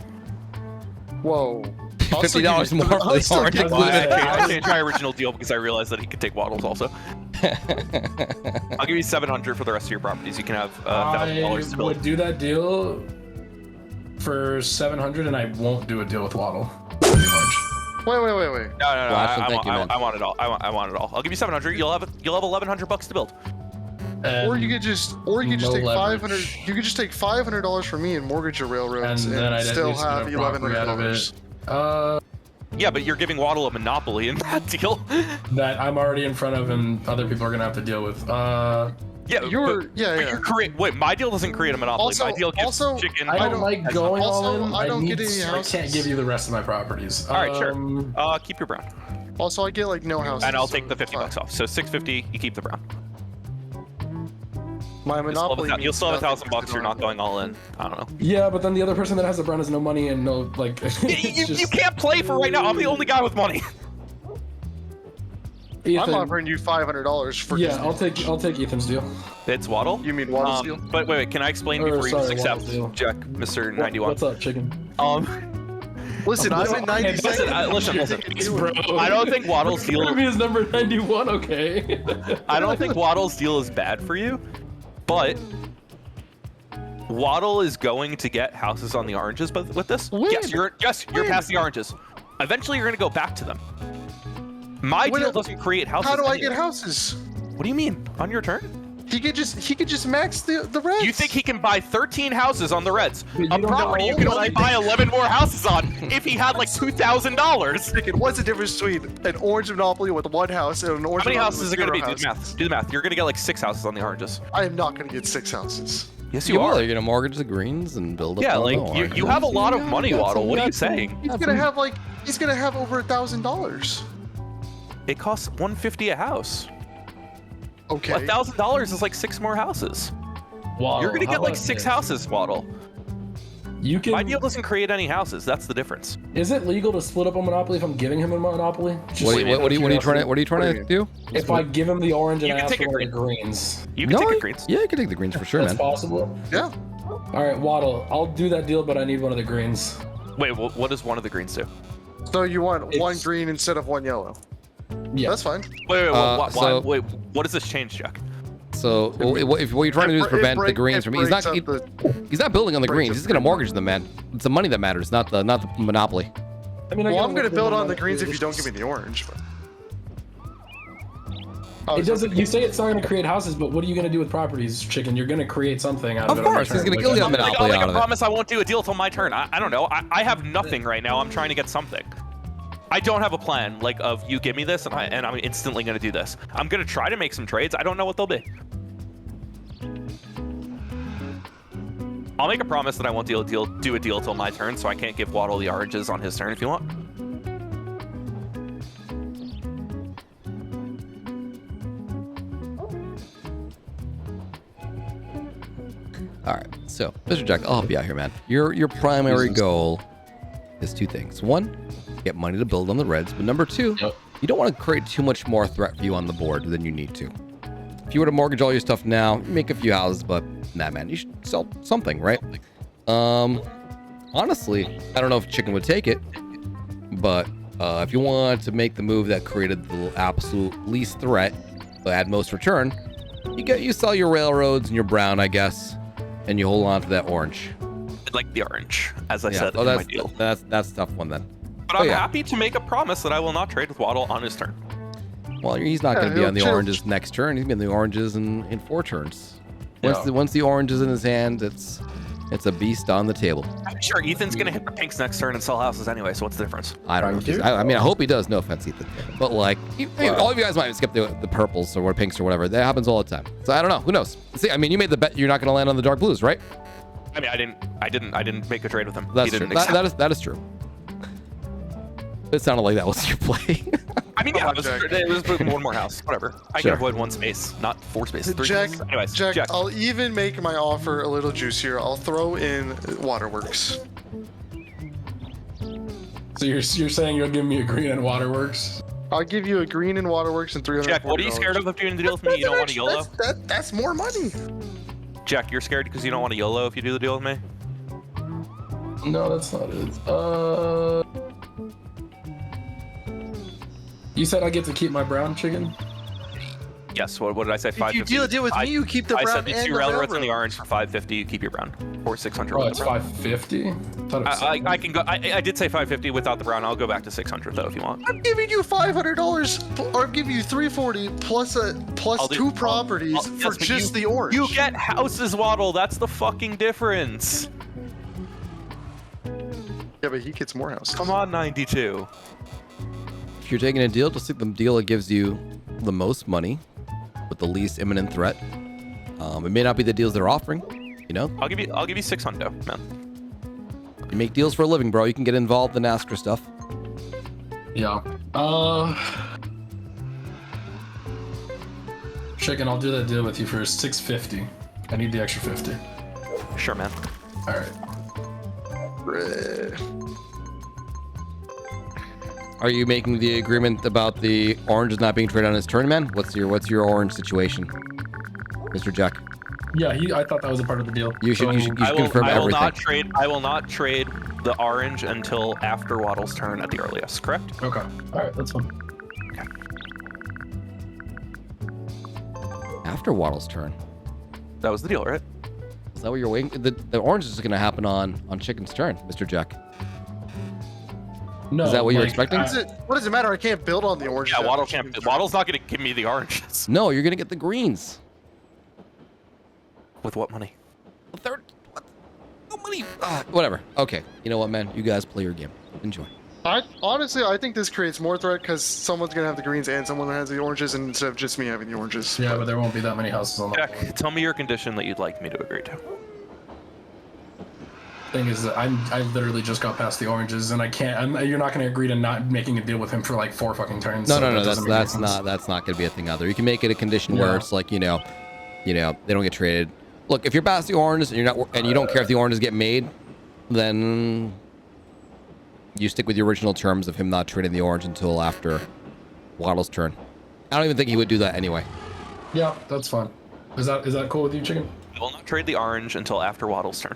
Whoa. $50 more for the orange. I changed my original deal because I realized that he could take waddles also. I'll give you 700 for the rest of your properties. You can have $1,000 to I build. would do that deal for 700, and I won't do a deal with Waddle. Pretty much. Wait. No. Ashton, thank you, man. I want it all. I want it all. I'll give you 700. You'll have 1,100 bucks to build. Or you could just no take leverage. 500. You could just take $500 from me and mortgage your railroads, And then I'd at still least get have a property out of $1,100. it. Yeah, but you're giving Waddle a monopoly in that deal. That I'm already in front of, and other people are gonna have to deal with. Yeah, But but you create. Wait, my deal doesn't create a monopoly. Also- my deal gives also, chicken. I don't don't- like going also, all in. I don't need, get any I houses. can't give you the rest of my properties. All right, sure. Keep your brown, Also, I get like no houses. and I'll so take the it's 50 fine. bucks off. So 650, you keep the brown. My monopoly. You'll still have means $1,000 nothing bucks. to You're the not going all in. I don't know. Yeah, but then the other person that has the brown has no money and no like. it's You just- can't play for right now. I'm the only guy with money. Ethan, I'm offering you $500 for yeah, Disney. I'll take Ethan's deal. It's Waddle. You mean Waddle's deal? But wait, can I explain Or, before you just sorry, accept, Waddle's deal. Jack, Mr. 91? What's up, chicken? Listen, I'm in 90 Listen, seconds. listen. Bro. I don't think Waddle's deal. Gonna be his number 91. Okay. I don't think Waddle's deal is bad for you, but Waddle is going to get houses on the oranges. But with this, When? yes, you're past the oranges. Eventually, you're gonna go back to them. My When- deal doesn't create houses. How do I anyway. get houses? What do you mean? On your turn? He could just max the Reds. You think he can buy 13 houses on the Reds? But you A don't property you know, can but only I buy think- 11 more houses on if he had like $2,000. What's the difference between an orange monopoly with one house and an orange How many monopoly houses with is it going to be? zero Do the math. Do the math. You're going to get like 6 houses on the oranges. I am not going to get 6 houses. Yes, You you will. are. You're gonna mortgage the greens and build up. Yeah, on like the oranges. you have a lot of Yeah, money, you got Waddle. some- What are you got some- saying? He's gonna have over $1,000. It costs $150 a house. Okay. $1,000 is like 6 more houses. Waddle, You're gonna how get like about 6 this? houses, Waddle. You can. My deal doesn't create any houses. That's the difference. Is it legal to split up a monopoly if I'm giving him a monopoly? Just What, out what, of what are you trying to? curiosity. What are you trying to do? If I give him the orange and You I can ask take for a one of the greens, You can take No, a greens. Yeah, you can take the greens for sure, that's man. possible. Yeah. All right, Waddle, I'll do that deal, but I need one of the greens. Wait, what does one of the greens do? So you want one It's- green instead of one yellow? Yeah. That's fine. Wait, so- wait, what does this change, Jack? So what you're trying to do is prevent the greens from. He's not. It breaks up He's not building on the breaks greens. up He's the gonna green. mortgage them, man. It's the money that matters, not the monopoly. I mean, Well, get I'm gonna one build of on the them. greens if you don't give me the orange. But... It doesn't. You say it's not going to create houses, but what are you going to do with properties, chicken? You're going to create something out of Of it. on course, your he's turn, gonna which kill is- you on I'll monopoly make out a of it. promise I won't do a deal till my turn. I don't know. I have nothing right now. I'm trying to get something. I don't have a plan like of you give me this and I'm instantly gonna do this. I'm gonna try to make some trades. I don't know what they'll be. I'll make a promise that I won't do a deal till my turn, so I can't give Waddle the oranges on his turn if you want. All right, so Mr. Jack, I'll help you out here, man. Your primary goal is 2 things. 1, get money to build on the Reds, but number 2, Yep. you don't want to create too much more threat for you on the board than you need to. If you were to mortgage all your stuff now, you make a few houses, but nah, man, you should sell something, right? Honestly, I don't know if Chicken would take it, but if you want to make the move that created the absolute least threat, but had most return, you sell your railroads and your brown, I guess, and you hold on to that orange. I'd like the orange, as I Yeah, said oh, in my that's deal. that's a tough one then. But I'm yeah. happy to make a promise that I will not trade with Waddle on his turn. Well, he's not Yeah, going to be he'll on the chill. oranges next turn. He's going to be on the oranges in 4 turns. Yeah. Once the orange is in his hand, it's a beast on the table. I'm sure Ethan's gonna hit the pinks next turn and sell houses anyway, so what's the difference? I don't know. Thank you. I mean, I hope he does. No offense, Ethan. But like, all of you guys might skip the purples or pinks or whatever. That happens all the time. So I don't know. Who knows? See, I mean, you made the bet you're not going to land on the dark blues, right? I mean, I didn't make a trade with him. That's He true. didn't accept. That is true. It sounded like that was your play. I mean, yeah, Come on, it was one more house. Whatever. I Sure. can avoid 1 space, not 4 spaces. 3 Jack, spaces. Anyways, Jack, Jack. I'll even make my offer a little juicier. I'll throw in Waterworks. So you're saying you'll give me a green and waterworks? I'll give you a green in Waterworks and $300. Jack, what are you scared of doing the deal with me? You don't want a YOLO? That's more money. Jack, you're scared because you don't want a YOLO if you do the deal with me? No, that's not it. You said I get to keep my brown chicken? Yes, what did I say? If you 550? deal a deal with me, you keep the I brown said the and 2 the railroads and the railroad. orange for 550, you keep your brown. Or 600 Oh, with it's the brown. 550? Thought it was I can go. I did say 550 without the brown. I'll go back to 600 though if you want. I'm giving you $500, or I'm giving you $340 plus I'll do- 2 properties I'll- for yes, but just you- the orange. You get houses, Waddle. That's the fucking difference. Yeah, but he gets more houses. Come on, 92. If you're taking a deal, just take the deal that gives you the most money with the least imminent threat. It may not be the deals they're offering. You know, I'll give you 600, man. you make deals for a living, bro. You can get involved in Asker stuff. Yeah. Chicken, I'll do that deal with you for 650. I need the extra 50. Sure, man. All right. Are you making the agreement about the oranges not being traded on his turn, man? What's your orange situation, Mr. Jack? Yeah, I thought that was a part of the deal. You should confirm I will everything. not trade. I will not trade the orange until after Waddle's turn at the earliest. Correct? Okay. All right, that's fine. After Waddle's turn. That was the deal, right? Is that what you're waiting? The orange is going to happen on Chicken's turn, Mr. Jack. No. Is that what you're like, expecting? What does it matter? I can't build on the oranges. Yeah, after Waddle Chicken's can't. turn. Waddle's not going to give me the oranges. No, you're going to get the greens. With what money? The third. What? No money. Whatever. Okay. You know what, man? You guys play your game. Enjoy. Honestly, I think this creates more threat because someone's gonna have the greens and someone has the oranges instead of just me having the oranges. Yeah, but there won't be that many houses on the board. Jack, tell me your condition that you'd like me to agree to. Thing is that I literally just got past the oranges, and I can't. You're not going to agree to not making a deal with him for like 4 fucking turns. No, so no, that no. doesn't That's make any sense. not going to be a thing either. You can make it a condition where Yeah. it's like, they don't get traded. Look, if you're past the oranges and you don't care if the oranges get made, then you stick with the original terms of him not trading the orange until after Waddle's turn. I don't even think he would do that anyway. Yeah, that's fine. Is that cool with you, Chicken? I will not trade the orange until after Waddle's turn.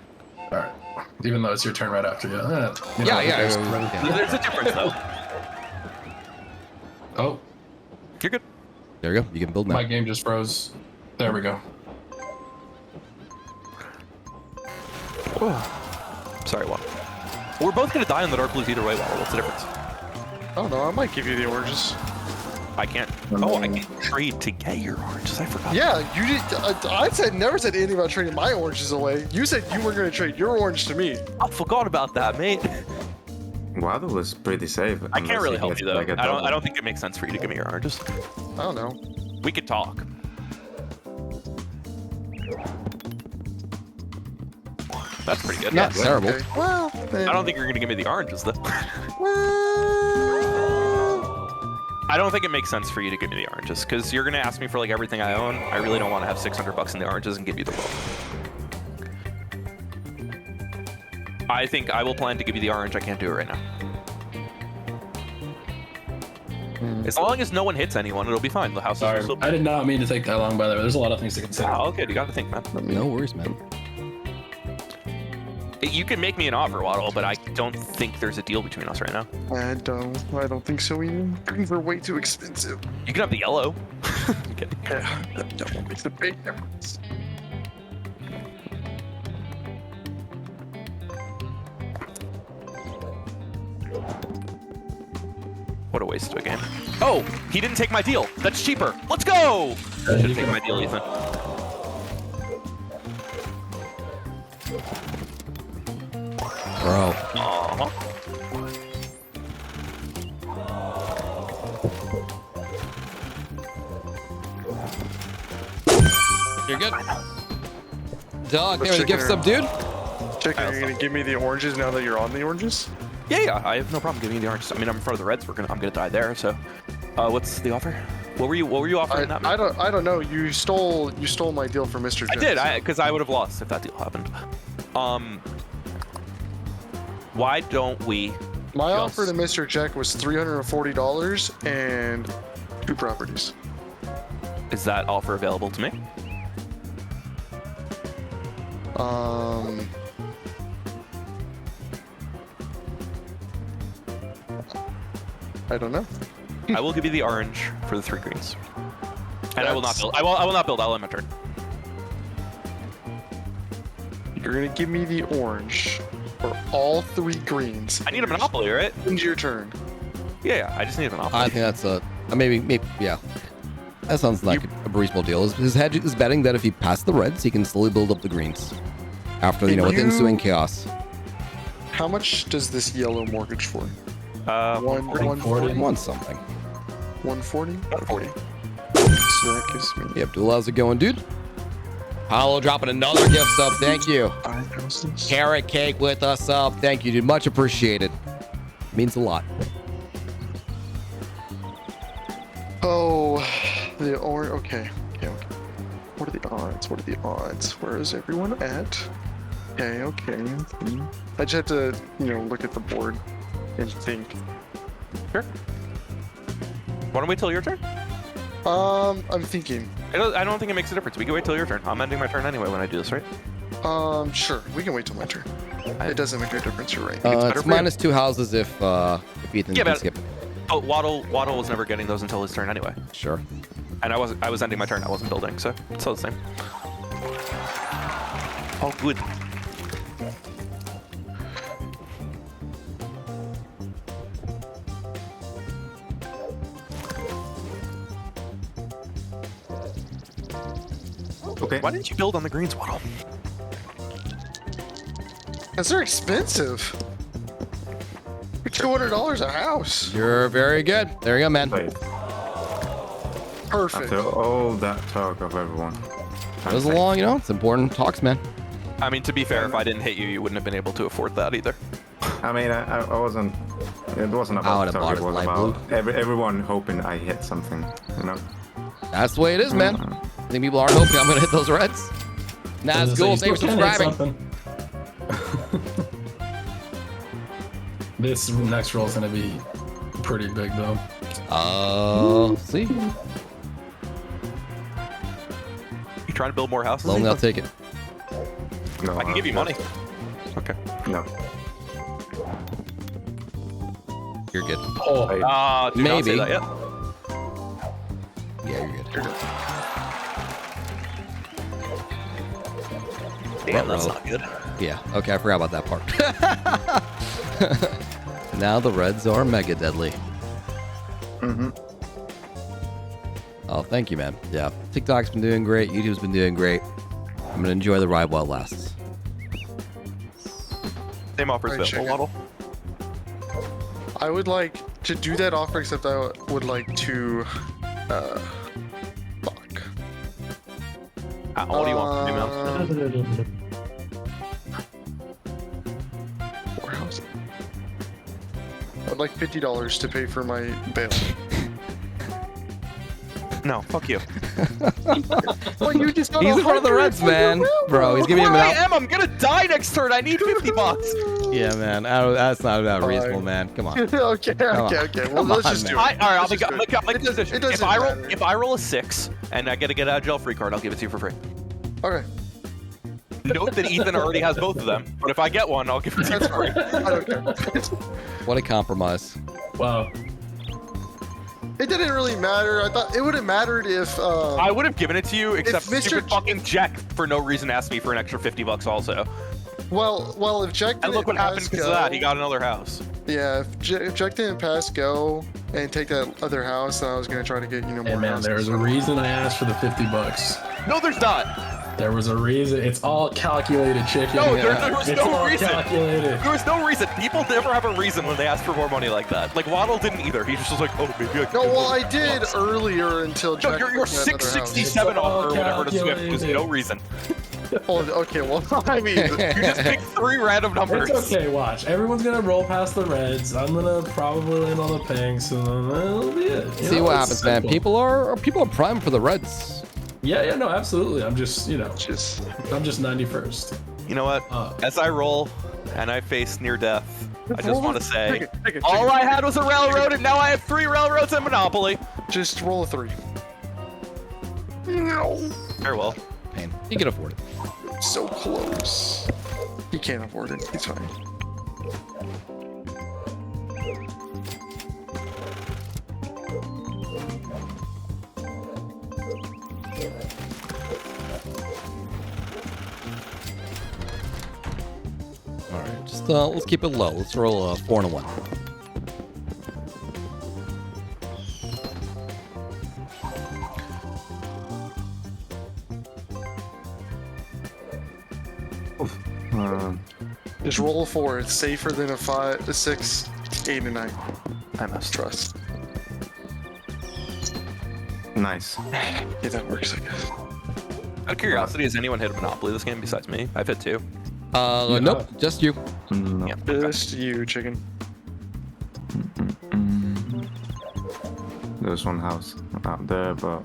All right. Even though it's your turn right after you. Yeah. There's a difference, though. Oh, You're good. There you go. You can build now. my game just froze. There we go. Sorry, Waddle. We're both going to die on the dark blues either way, Waddle. What's the difference? I don't know. I might give you the oranges. I can't. Oh, I can't trade to get your oranges. I forgot. Yeah, you did. Never said anything about trading my oranges away. You said you were gonna trade your orange to me. I forgot about that, mate. Waddle was pretty safe. I can't really help you though. Like a I don't double. think it makes sense for you to give me your oranges. I don't know. We could talk. That's pretty good. Not terrible. Okay. Well, I don't think you're gonna give me the oranges though. Well, I don't think it makes sense for you to give me the oranges because you're gonna ask me for like everything I own. I really don't want to have $600 in the oranges and give you the world. I think I will plan to give you the orange. I can't do it right now. As long as no one hits anyone, it'll be fine. The house Sorry, is still. I did not mean to take that long. By the way, there's a lot of things to consider. Oh, okay, you got to think, man. No worries, man. You can make me an offer, Waddle, but I don't think there's a deal between us right now. I don't think so either. Greens are way too expensive. You can have the yellow. I'm kidding. Yeah, that makes a big difference. What a waste of a game. Oh, he didn't take my deal. That's cheaper. Let's go. Should have taken my deal, Ethan. Bro. Aw. You're good. Dog, there the Chicken gift or- sub, dude. Chicken, are you gonna give me the oranges now that you're on the oranges? Yeah, I have no problem giving you the oranges. I mean, I'm in front of the reds. I'm gonna die there. So, what's the offer? What were you offering that? I don't know. You stole my deal from Mr. I Jones. did, because I would have lost if that deal happened. Why don't we? My just- offer to Mr. Jack was $340 and 2 properties. Is that offer available to me? I don't know. I will give you the orange for the 3 greens, and I will not build. I will not build. I'll end my turn. You're gonna give me the orange for all 3 greens. I need a monopoly, right? End your turn. Yeah, I just need a monopoly. I think that's maybe yeah. That sounds like a reasonable deal. His hedge is betting that if he passes the reds, he can slowly build up the greens. After with ensuing chaos. How much does this yellow mortgage for? 140. One something. 140? 140. So that gives me Yep, dual how's it going, dude? Paulo dropping another gift sub. Thank you. 5 houses. Carrot cake with us sub. Thank you, dude. Much appreciated. Means a lot. Oh, the orange. Okay. What are the odds? Where is everyone at? Okay. I just have to, look at the board and think. Sure. Want to wait till your turn? I'm thinking. I don't think it makes a difference. We can wait till your turn. I'm ending my turn anyway when I do this, right? Sure. We can wait till my turn. It doesn't make a difference. You're right. better It's for you. minus 2 houses if Ethan Yeah, can but- skip it. Oh, Waddle was never getting those until his turn anyway. Sure. And I was ending my turn. I wasn't building, so it's all the same. Oh, good. Okay. Why didn't you build on the greens, Waddle? Because they're expensive. $200 a house. You're very good. There you go, man. Wait, Perfect. after all that talk of everyone. It was long, it's important talks, man. I mean, to be fair, if I didn't hit you, you wouldn't have been able to afford that either. I mean, I wasn't. It wasn't I about would've talk. bought It his was light about everyone hoping I hit something. You know. That's the way it is, man. I think people are hoping I'm gonna hit those reds. Nah, it's cool. Thanks for subscribing. This next roll is gonna be pretty big though. See. You trying to build more houses? Lonely, I'll Ethan? take it. No. I can give you money. Okay. No. You're good. Oh, I- Do not say Maybe. that yet. Yeah, you're good. Damn, that's Ruh-roh. not good. Yeah. Okay, I forgot about that part. Now the reds are mega deadly. Oh, thank you, man. Yeah, TikTok's been doing great. YouTube's been doing great. I'm gonna enjoy the ride while it lasts. Same offers Alright, available, check Waddle. I would like to do that offer, except I would like to. Fuck. What do you want from me, man? Warehouse. I'd like $50 to pay for my bail. No, fuck you. Well, you just got He's in front of the 100 reds, for your man. railroad. Bro, he's giving Where him I an out. am, I'm gonna die next turn. I need 50 bucks. Yeah, man. That's not that reasonable, man. Come on. okay, on. okay. Well, Come let's on, just do man. it. All right, I'll Let's just do make a it decision. If doesn't I matter. roll a 6 and I get a get out of jail free card, I'll give it to you for free. Okay, Note that Ethan already has both of them, but if I get one, I'll give it to you that's for free. fine. I don't care. What a compromise. wow. It didn't really matter. I thought it would have mattered if. I would have given it to you, except Mr. stupid fucking Jack for no reason asked me for an extra 50 bucks also. Well, if Jack didn't And look what happened pass because go, of that. He got another house. Yeah, if Jack didn't pass go and take that other house, then I was gonna try to get more Hey man, houses. there's a reason I asked for the $50. No, there's not. There was a reason. It's all calculated, chicken. No, there was It's no all reason. calculated. There was no reason. People never have a reason when they ask for more money like that. Like Waddle didn't either. He just was like, oh, maybe I can. No, do well, this. I did earlier until No, Jack. your took that other 667 It's all offer or whatever to Swift was calculated. no reason. house. Oh, okay, well, I mean, You just picked 3 random numbers. It's okay, watch. Everyone's gonna roll past the reds. I'm gonna probably land on the pinks, and then that'll be it. You See know, what it's happens, man. simple. People are primed for the reds. Yeah, no, absolutely. I'm just, I'm just just 91st. You know what? As I roll and I face near death, I just want to say, all I had was a railroad, and now I have 3 railroads and Monopoly. just roll a 3. Very well. Pain. You can afford it. So close. He can't afford it. He's fine. All right, just let's keep it low. Let's roll a 4 and a 1. Just roll a 4. It's safer than a 5, a 6, 8, and 9. I must Trust. Nice. Yeah, that works, I guess. Out of curiosity, has anyone hit a Monopoly this game besides me? I've hit 2. Nope, just you. No. Yeah. Just you, chicken. There's one house out there, but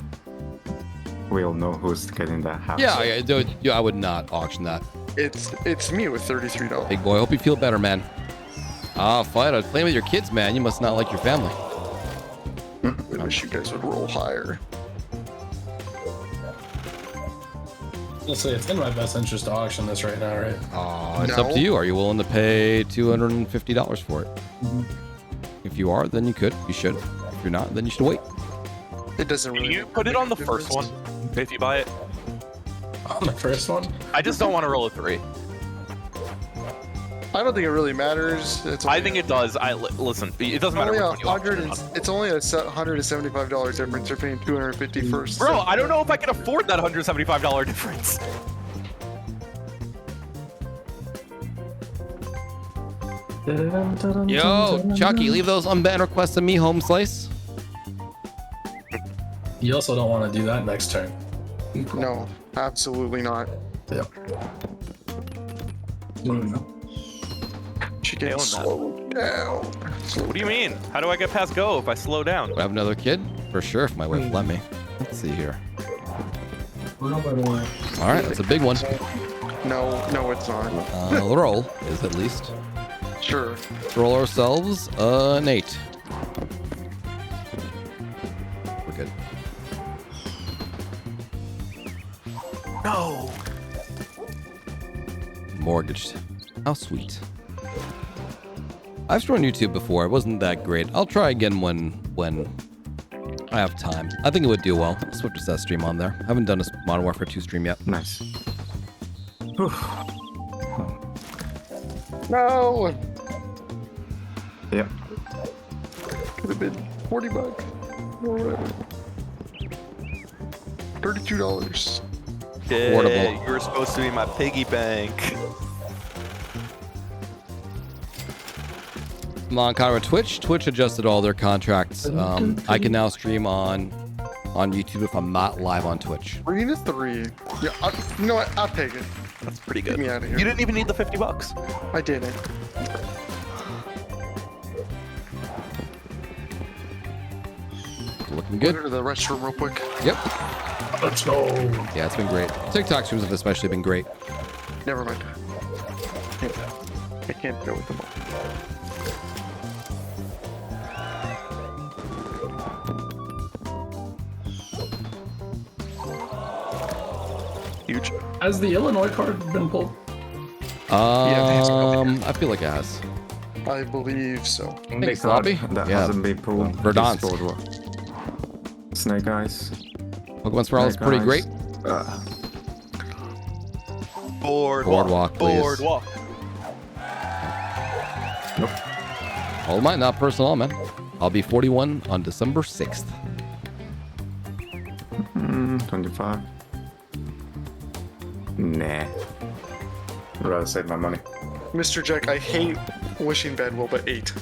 we all know who's getting that house. Yeah, dude, I would not auction that. It's me with $33. Big boy, hope you feel better, man. Ah, fight. I was playing with your kids, man. You must not like your family. I wish you guys would roll higher. Let's say it's in my best interest to auction this right now, right? It's up to you. Are you willing to pay $250 for it? If you are, then you could. You should. If you're not, then you should wait. It doesn't Can really. you put it on the first one if you buy it? On the first one? I just don't want to roll a 3. I don't think it really matters. I think it does. Listen. It doesn't matter only which one you auction it on. it's only a $175 difference. You're paying $250 first. Bro, I don't know if I can afford that $175 difference. Yo, Chucky, leave those unbanned requests to me, home slice. You also don't want to do that next turn. No, absolutely not. Yep. She can Hell no. slow down. What do you mean? How do I get past go if I slow down? Do I have another kid? For sure, if my wife let me. Let's see here. All right, that's a big one. No, it's not. The roll is at least. Sure. Let's roll ourselves an 8. We're good. No. Mortgaged. How sweet. I've streamed on YouTube before. It wasn't that great. I'll try again when I have time. I think it would do well. Swiftor says stream on there. I haven't done a Modern Warfare 2 stream yet. Nice. No. Yep. Could have been $40 or whatever. $32. Affordable. You were supposed to be my piggy bank. I'm on Connor Twitch. Twitch adjusted all their contracts. I can now stream on YouTube if I'm not live on Twitch. 3 to 3. Yeah, you know what? I'll take it. That's pretty good. Get me out of here. You didn't even need the $50. I didn't. Looking Go good. to the restroom real quick. Yep. Let's go. Yeah, it's been great. TikTok streams have especially been great. Never mind. I can't go with them all. Huge. Has the Illinois card been pulled? I feel like it has. I believe so. Thanks, Lobby. That Yeah. hasn't been pulled. Verdansk. Just what? Snake Eyes. Pokemon Swirl is pretty great. Boardwalk, please. Boardwalk. All mine, not personal, man. I'll be 41 on December 6th. 25. Nah. I'd rather save my money. Mr. Jack, I hate wishing bad will, but 8.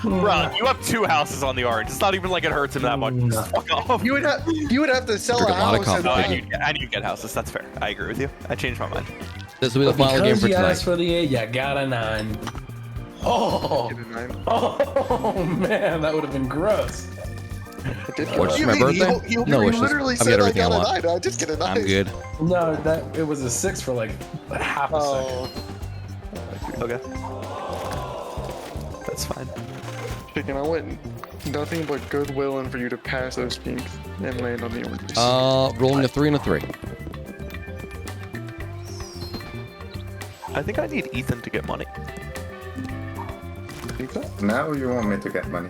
Bro, you have 2 houses on the orange. It's not even like it hurts him that much. Just fuck off. You would have to sell Took a a lot of house. competition. I need to get houses. That's fair. I agree with you. I changed my mind. This will be the final game for you tonight. asked for the 8, you got a 9. Oh, oh man, that would have been gross. What's my birthday? You No wishes. literally I've got said I everything I got a want. 9. I just get a 9. I'm good. No, it was a 6 for like half a second. Oh, Okay. That's fine. chicken. I went nothing but goodwill and for you to pass those pinks and land on the oranges. Rolling a 3 and a 3. I think I need Ethan to get money. Now you want me to get money?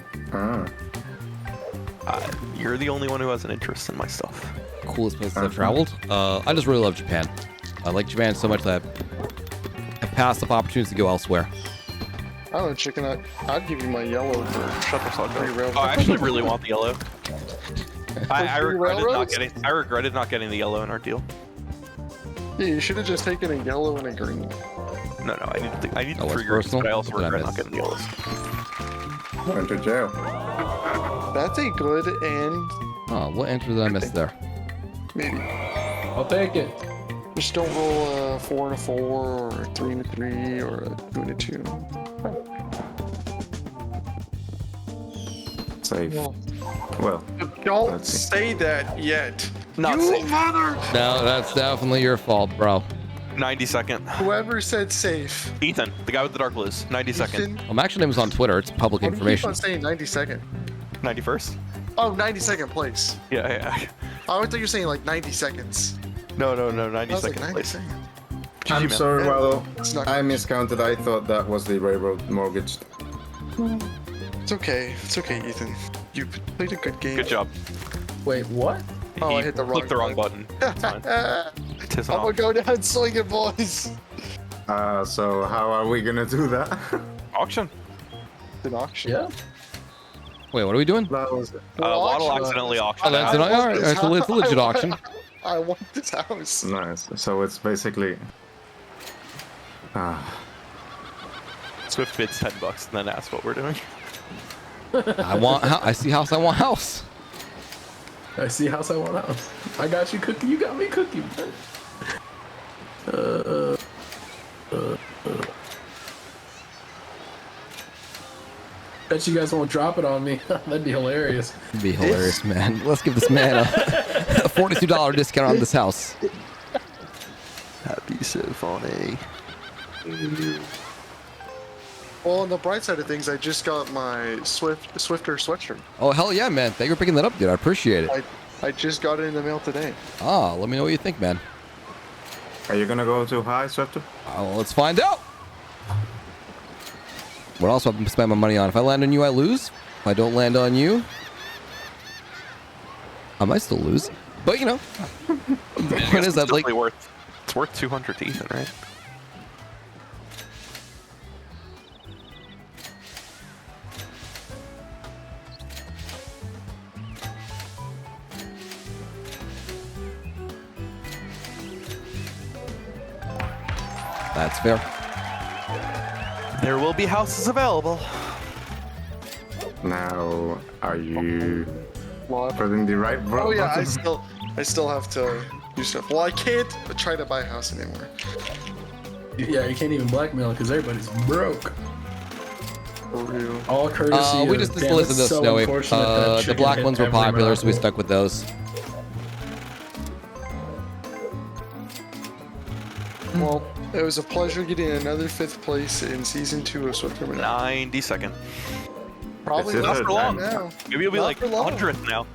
You're the only one who has an interest in my stuff. Coolest places I've traveled. I just really love Japan. I like Japan so much that I've passed up opportunities to go elsewhere. I don't know, chicken. I'd give you my yellow for Shut the fuck free up. railroad. Oh, I actually really want the yellow. I free railroads? regretted not getting the yellow in our deal. Yeah, you should have just taken a yellow and a green. No, I need Oh, the what's 3 greens, personal? but I also What did I regret not miss? getting the yellows. Went to jail. That's a good and Oh, what entry did I miss there? maybe. I'll take it. Just don't roll a 4 and a 4 or a 3 and a 3 or a 2 and a 2. Safe. Well, Well, don't Let's see. say that yet. Not you safe. mother! No, that's definitely your fault, bro. 90 second. Whoever said safe. Ethan, the guy with the dark blues. 90 second. Ethan, Well, my actual name is on Twitter. It's public why do you keep information. on saying 90-second? 91st? Oh, 92nd place. Yeah. I thought you were saying like 90 seconds. No. I 90 was like second 90 place. seconds. I'm man. sorry, Yeah, Wallow. it's not- I miscounted. I thought that was the railroad mortgage. It's okay. It's okay, Ethan. You played a good game. Good job. Wait, what? Oh, I He hit the clicked the wrong wrong button. It's fine. Tis I'm off. gonna go down swinging, boys. So how are we gonna do that? Auction. An auction. Yeah. Wait, what are we doing? That was it. Waddle auction. accidentally Oh, auctioned. that's an, out. all right. It's a legit auction. I want this house. Nice. So it's basically. Swift bids $10 and then asks what we're doing. I see house. I want house. I see house I want house. I got you cookie. You got me cookie. Bet you guys won't drop it on me. That'd be hilarious. It'd be hilarious, man. Let's give this man a $42 discount on this house. That'd be so funny. Well, on the bright side of things, I just got my Swiftor sweatshirt. Oh, hell yeah, man. Thank you for picking that up, dude. I appreciate it. I just got it in the mail today. Ah, let me know what you think, man. Are you gonna go too high, Swiftor? Let's find out. What else have I spend my money on? If I land on you, I lose. If I don't land on you, I might still lose. But, you know, the point is that, like, It's worth 200 to Ethan, right? that's fair. There will be houses available. Now, are you Well, pressing the right button? oh yeah, I still have to do stuff. Well, I can't try to buy a house anymore. Yeah, you can't even blackmail because everybody's broke. For real. All courtesy. We of- just damn, listed it's this, so Snowy. unfortunate that The chicken black hit ones were every popular, so we monopoly. stuck with those. Well, it was a pleasure getting another 5th place in season 2 of Swiftor. 90 second. Probably It's not just for a long time. now. Maybe you'll be Not like for long. 100th now.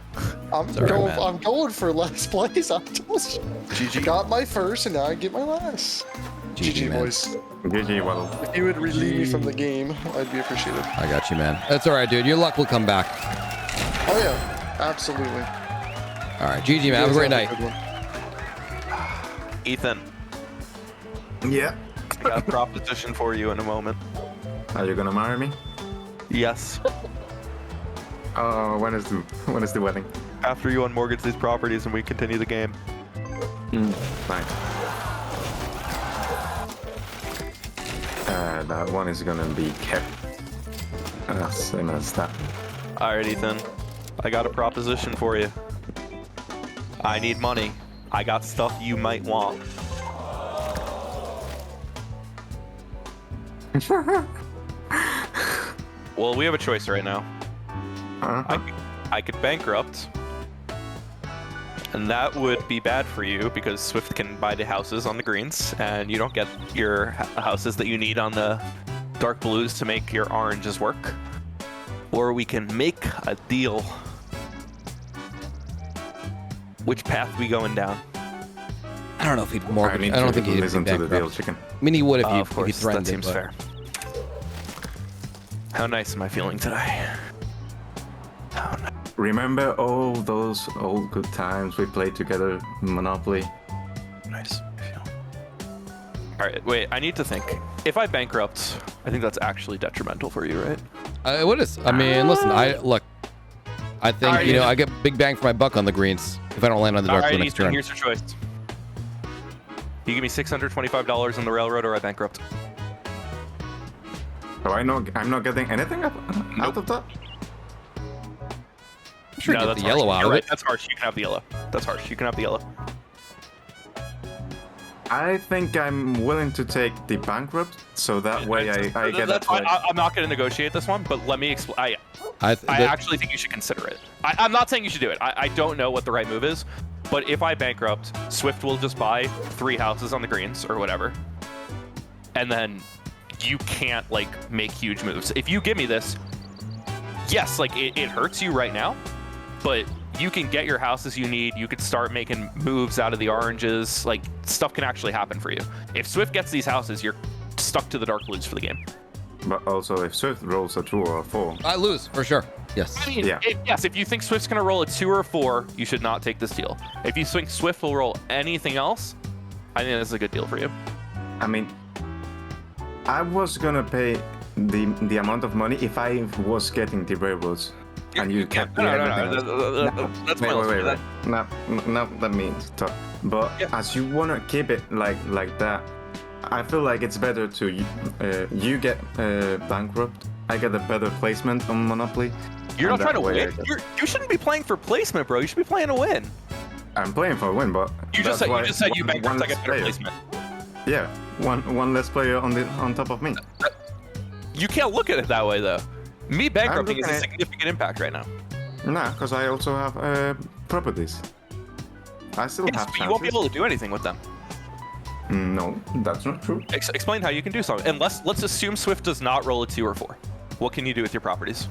I'm all right, going. man. I'm going for last place. I told you. GG. Got my first, and now I get my last. GG, man. boys. GG, Waddle. If you would relieve me from the game, I'd be appreciated. I got you, man. That's all right, dude. Your luck will come back. Oh yeah, absolutely. All right, GG, man. Have a great night. Good one. Ethan, Yeah. I got a proposition for you in a moment. Are you gonna marry me? Yes. Oh, when is the wedding? After you unmortgage these properties and we continue the game. Nice. That one is gonna be kept. Same as that. Alright, Ethan. I got a proposition for you. I need money. I got stuff you might want. Well, we have a choice right now. I could bankrupt, and that would be bad for you because Swift can buy the houses on the greens, and you don't get your houses that you need on the dark blues to make your oranges work. Or we can make a deal. Which path we going down? I don't know if he'd mortgage. I need I don't to think he'd listen be to the deal, bankrupt. chicken. I mean, he would if Of he course, that threatened it. seems But fair. How nice am I feeling today? How nice. Remember all those old good times we played together in Monopoly? Nice. All right, wait. I need to think. If I bankrupt, I think that's actually detrimental for you, right? What is? I mean, listen. I think Alright, you know Ethan. I get big bang for my buck on the greens if I don't land on the All dark right, blue next Ethan. turn. Here's your choice. You give me $625 on the railroad, or I bankrupt. So I'm not getting anything out of that? I'm sure you No, get that's the yellow harsh. out You're of right. it. That's harsh. You can have the yellow. That's harsh. You can have the yellow. I think I'm willing to take the bankrupt, so that way I get That's that. fine. I'm not going to negotiate this one, but let me explain. I I actually think you should consider it. I'm not saying you should do it. I don't know what the right move is, But if I bankrupt, Swift will just buy 3 houses on the greens or whatever. And then you can't like make huge moves. If you give me this, yes, like it hurts you right now, but you can get your houses you need. You can start making moves out of the oranges. Like stuff can actually happen for you. If Swift gets these houses, you're stuck to the dark blues for the game. But also, if Swift rolls a 2 or a 4, I lose for sure. Yes. I mean, Yeah. yes, if you think Swift's going to roll a 2 or a 4, you should not take this deal. If you think Swift will roll anything else, I think this is a good deal for you. I mean, I was gonna pay the amount of money if I was getting the railroads, and you kept No, everything else. that's Wait, pointless. wait, wait, wait. No, let me talk. But Yeah. as you wanna keep it like that, I feel like it's better to you get bankrupt. I get a better placement on Monopoly. You're not and trying to that way win. You shouldn't be playing for placement, bro. You should be playing to win. I'm playing for a win, but You just said you one bankrupt. I less get better player. placement. Yeah, one less player on top of me. You can't look at it that way, though. Me bankrupting is a looking at- significant impact right now. Nah, because I also have properties. I still Yes, have but you won't be chances. able to do anything with them. No, that's not true. Explain how you can do something. And let's assume Swift does not roll a 2 or 4. What can you do with your properties?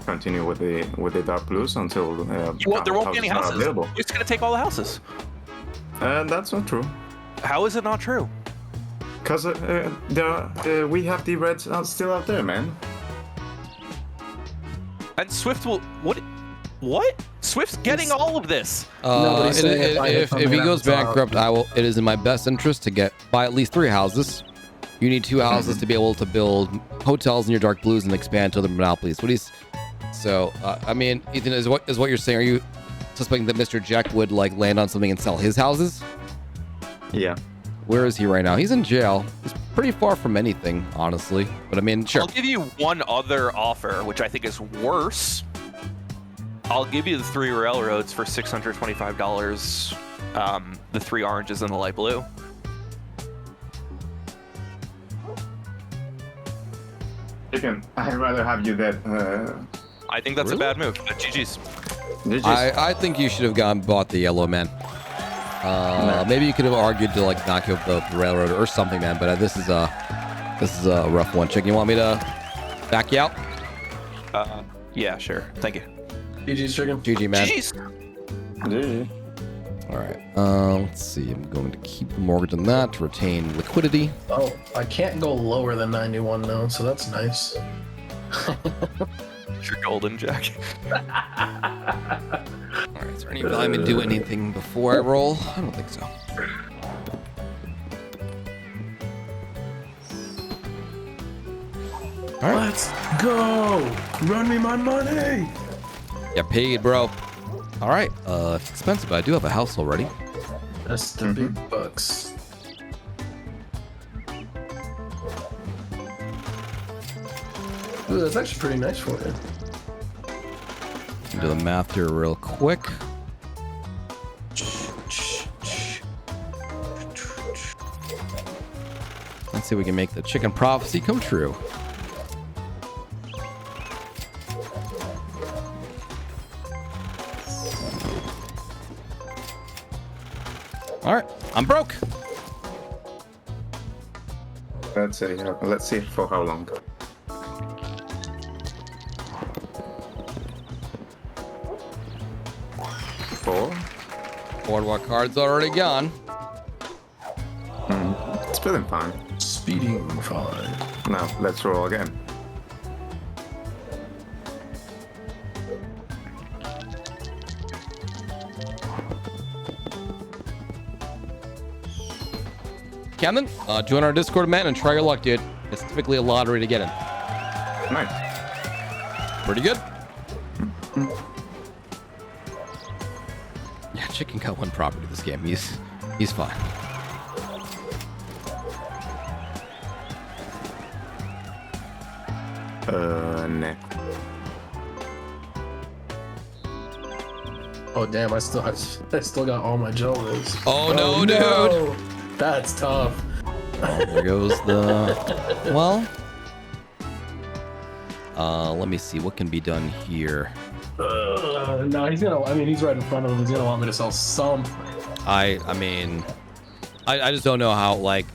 Continue with the dark blues until There won't be any are houses. available. It's going to take all the houses. That's not true. How is it not true? Because we have the reds still out there, man. And Swift will what? Swift's getting all of this. Nobody's saying if I hit If something he at goes the top. bankrupt, it is in my best interest to buy at least 3 houses. You need 2 houses to be able to build hotels in your dark blues and expand to other monopolies. I mean, Ethan, is what you're saying? Are you suspecting that Mr. Jack would like land on something and sell his houses? Yeah. Where is he right now? He's in jail. He's pretty far from anything, honestly. But I mean, sure. I'll give you one other offer, which I think is worse. I'll give you the 3 railroads for $625. The 3 oranges and the light blue. I'd rather have you dead. I think that's a bad move. But GG's. I think you should have bought the yellow man. Maybe you could have argued to like knock you up the railroad or something, man. But this is a rough one. Chicken, you want me to back you out? Yeah, sure. Thank you. GG's chicken. GG, man. GG's. All right. Let's see. I'm going to keep the mortgage on that to retain liquidity. Oh, I can't go lower than 91 now, so that's nice. You're golden, Jack. All right. Is there any value to do anything before I roll? I don't think so. All right. Let's go! Run me my money! Get paid, bro. All right. It's expensive, but I do have a house already. That's the big bucks. Ooh, that's actually pretty nice for you. Do the math here real quick. Let's see if we can make the chicken prophecy come true. All right, I'm broke. Let's see for how long. Four. Boardwalk card's already gone. It's feeling fine. Speeding fine. Now let's roll again. Camden, join our Discord, man, and try your luck, dude. It's typically a lottery to get in. Nice. Pretty good. Yeah, Chicken got 1 property this game. He's fine. Nah. Oh damn! I still got all my gel rolls. Oh, no, dude. That's tough. Oh, there goes the... Well... let me see. What can be done here? No, he's gonna. I mean, he's right in front of him. He's gonna want me to sell some. I mean, I just don't know how, like,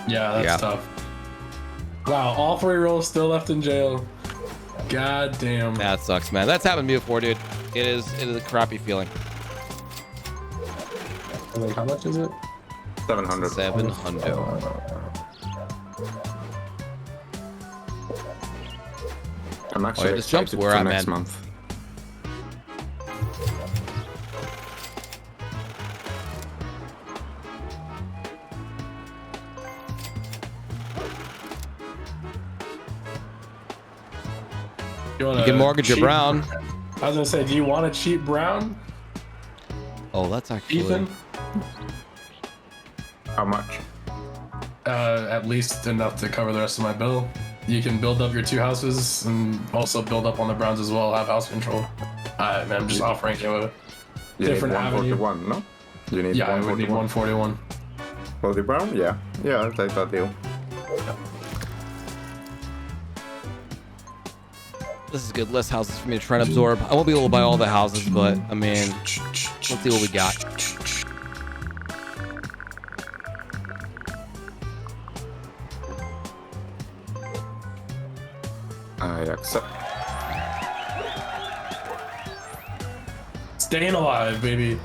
Yeah, that's Yeah. tough. Wow, all 3 rolls still left in jail. God damn. that sucks, man. That's happened to me before, dude. It is a crappy feeling. And then how much is it? 700. 700. I'm actually this jumps excited where for I'm next at. month. You can mortgage your brown. I was gonna say, do you want a cheap brown, Oh, that's actually. Ethan? How much? At least enough to cover the rest of my bill. You can build up your 2 houses and also build up on the browns as well. Have house control. Man, I'm just offering you a You need different avenue. 141, no? You need Yeah, I would need 141. For the brown? Yeah. Yeah, I'll take that deal. This is good. Less houses for me to try and absorb. I won't be able to buy all the houses, but I mean, let's see what we got. I accept. Staying alive, baby.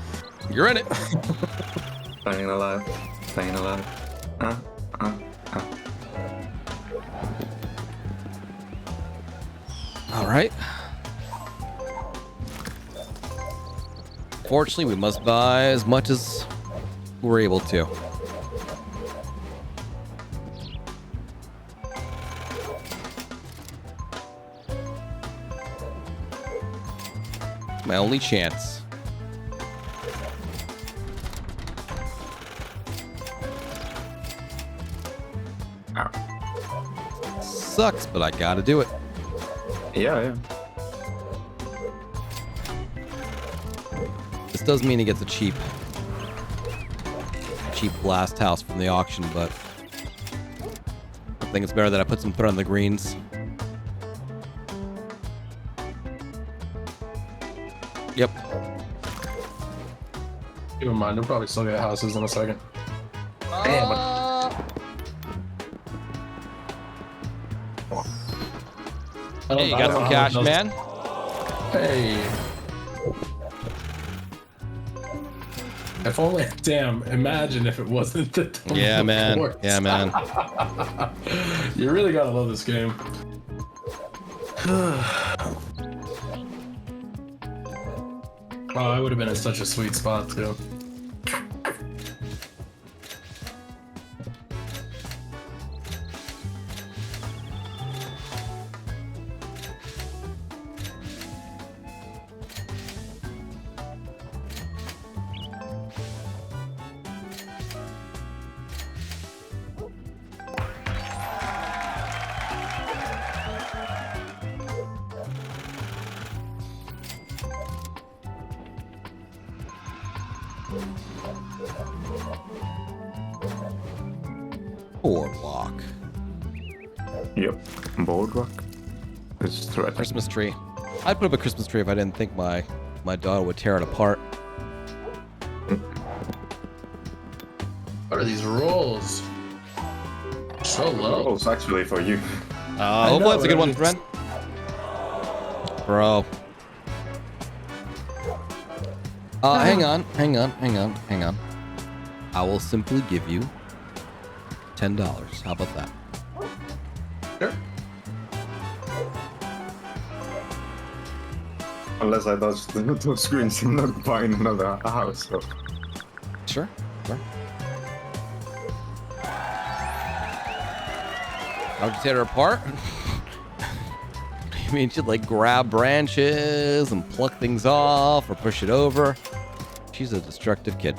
You're in it. Staying alive. Staying alive. All right. Fortunately, we must buy as much as we're able to. My only chance. Sucks, but I gotta do it. Yeah. This does mean he gets a cheap blast house from the auction, but I think it's better that I put some thread on the greens. Yep. Keep in mind, they'll probably still get houses in a second. Hey, you got some cash, man? Hey. If only, damn, imagine if it wasn't the Tome Yeah, of man. Force. Yeah, man. You really gotta love this game. Oh, I would have been in such a sweet spot, too. Boardwalk. Yep. Boardwalk. It's threatening. Christmas tree. I'd put up a Christmas tree if I didn't think my daughter would tear it apart. What are these rolls? So low. Oh, it's actually for you. Hopefully know, that's a good one, it's- friend. Bro. Hang on. I will simply give you $10. How about that? Sure. Unless I dodge the screens and not buying another house. So. Sure. I'll just tear her apart. You mean she'd like grab branches and pluck things off or push it over? She's a destructive kid.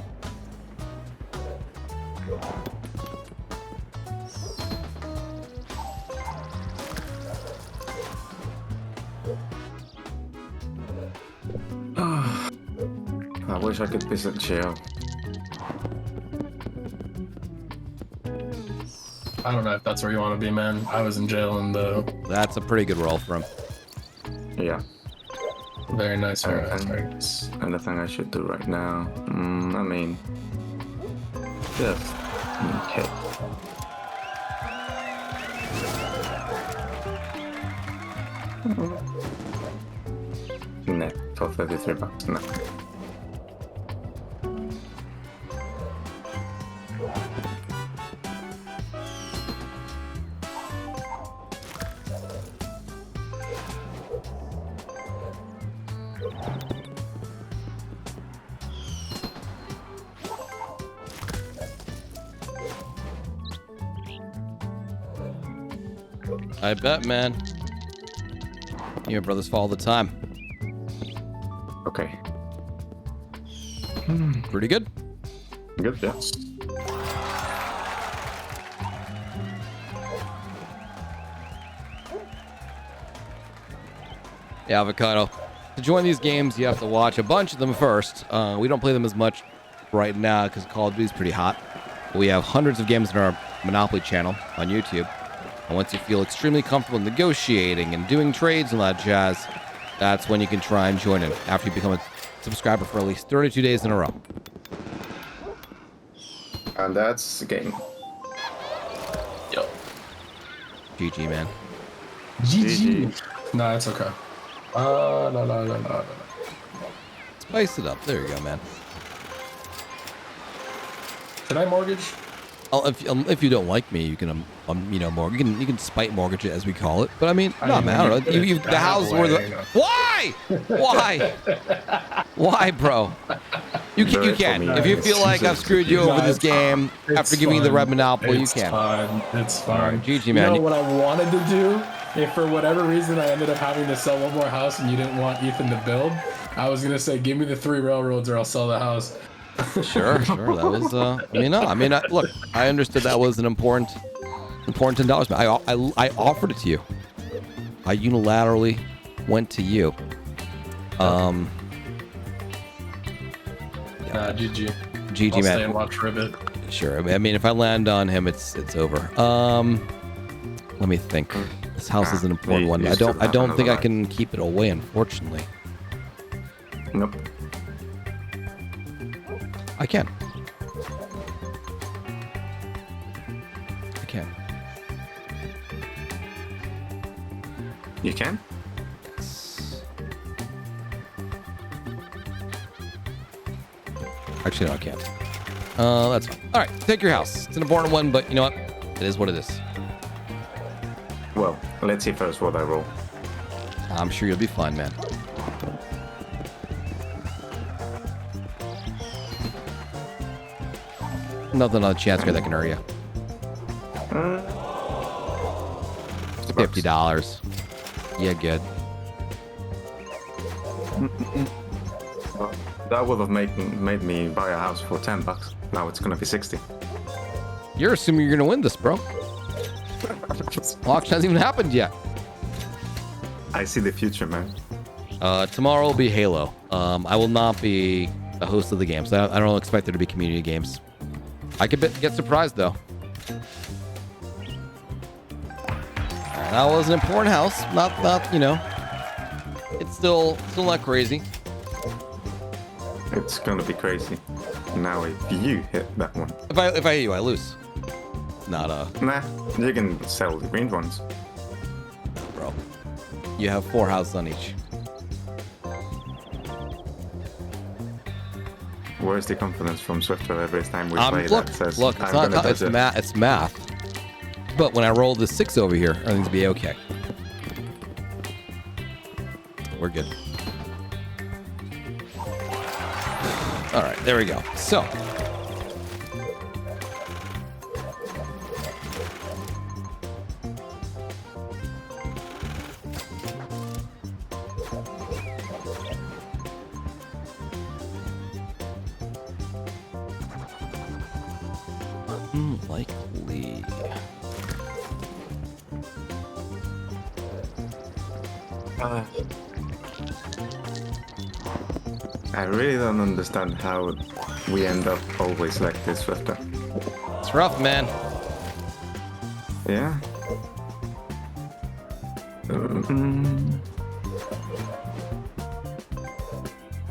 I wish I could visit jail. I don't know if that's where you want to be, man. I was in jail and That's a pretty good roll for him. Yeah. very nice, very nice, very nice. Anything I should do right now? I mean, just okay. Nah, for $33. No. I bet, man. Your brothers fall all the time. Okay. Pretty good. Good, yeah. Yeah, Avocado. To join these games, you have to watch a bunch of them first. We don't play them as much right now because Call of Duty is pretty hot. We have hundreds of games in our Monopoly channel on YouTube. And once you feel extremely comfortable negotiating and doing trades and all that jazz, that's when you can try and join in after you become a subscriber for at least 32 days in a row. And that's the game. Yo. GG, man. GG. No, it's okay. No. Spice it up. There you go, man. Did I mortgage? Oh, if you don't like me, you can mortgage. You can spite mortgage it, as we call it. But I mean, no, man, I don't know. You the house where the why? Why, bro? You can. If you feel like I've screwed you over this game after giving you the red monopoly, you can. It's fine. GG, man. You know what I wanted to do? If for whatever reason I ended up having to sell one more house and you didn't want Ethan to build, I was gonna say, give me the 3 railroads or I'll sell the house. Sure. That was. Look, I understood that was an important $10. I offered it to you. I unilaterally went to you. GG. GG, I'll man. stay and watch Ribbit. Sure. I mean, if I land on him, it's over. Let me think. This house is an important one. I don't think I can keep it away, unfortunately. Nope. I can. You can? Actually, no, I can't. That's fine. All right, take your house. It's an important one, but you know what? It is what it is. Well, let's see first what I roll. I'm sure you'll be fine, man. Nothing on the chance that can hurt you. $50. Yeah, good. That would have made me buy a house for $10. Now it's gonna be 60. You're assuming you're gonna win this, bro. Auction hasn't even happened yet. I see the future, man. Tomorrow will be Halo. I will not be the host of the games. I don't expect there to be community games. I could get surprised though. Alright, that was an important house. Not it's still not crazy. It's gonna be crazy. Now if you hit that one. If I hit you, I lose. Not Nah, you can sell the green ones. bro. You have 4 houses on each. Where's the confidence from Swiftor every time we play Look, that says it's I'm not. gonna It's dodge it? math. It's math. But when I roll the 6 over here, everything's be okay. We're good. All right, there we go. So. Unlikely. I really don't understand how we end up always like this, Swiftor. It's rough, man. Yeah.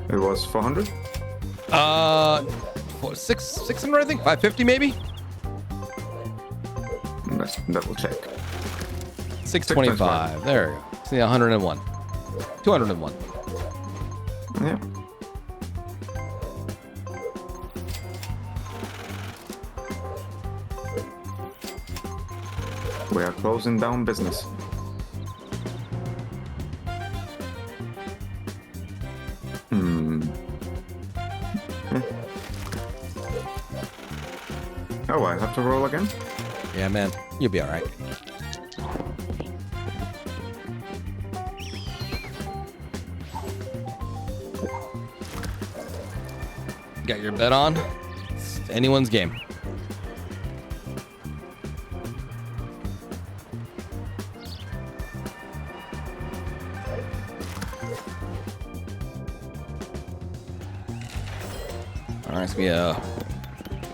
It was 400. What, 600, I think, 550 maybe. Let's double check. 625. There we go. See, 101. 201. Yeah. We are closing down business. Oh, I have to roll again? Yeah, man. You'll be all right. Got your bet on? It's anyone's game. All right, it's gonna be a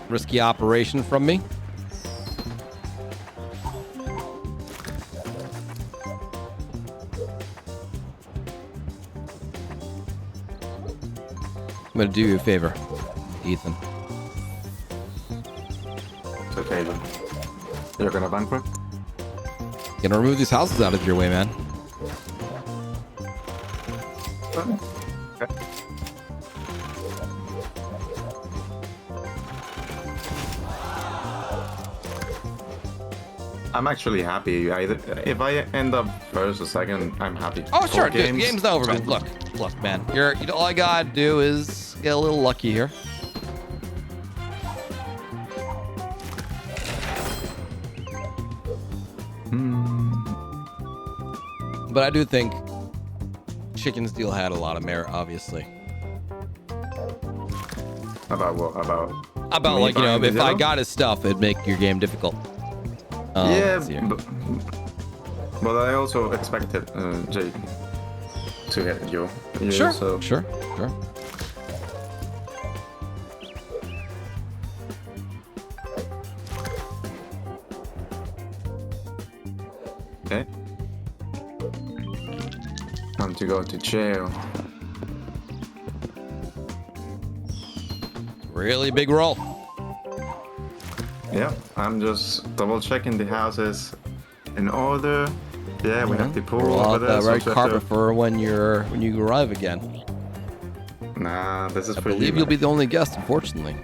risky operation from me. I'm gonna do you a favor, Ethan. It's okay then. You're gonna bankrupt? Gonna remove these houses out of your way, man. Okay. I'm actually happy. If I end up first or second, I'm happy. Oh, sure, Four dude. The game's over, man. Look, man. All I gotta do is get a little lucky here. But I do think Chicken's deal had a lot of merit, obviously. About what? About me like, you know, buying the if I zero? got his stuff, it'd make your game difficult. Yeah, let's see here. but I also expected Jake to hit you. Yeah, Sure, So sure. Okay. Time to go to jail. Really big roll. Yeah, I'm just double checking the houses in order. Yeah, we have the pool Roll over out there. that so red we have carpet to- for when you arrive again. Nah, this is I for believe you. you'll be the only guest, unfortunately.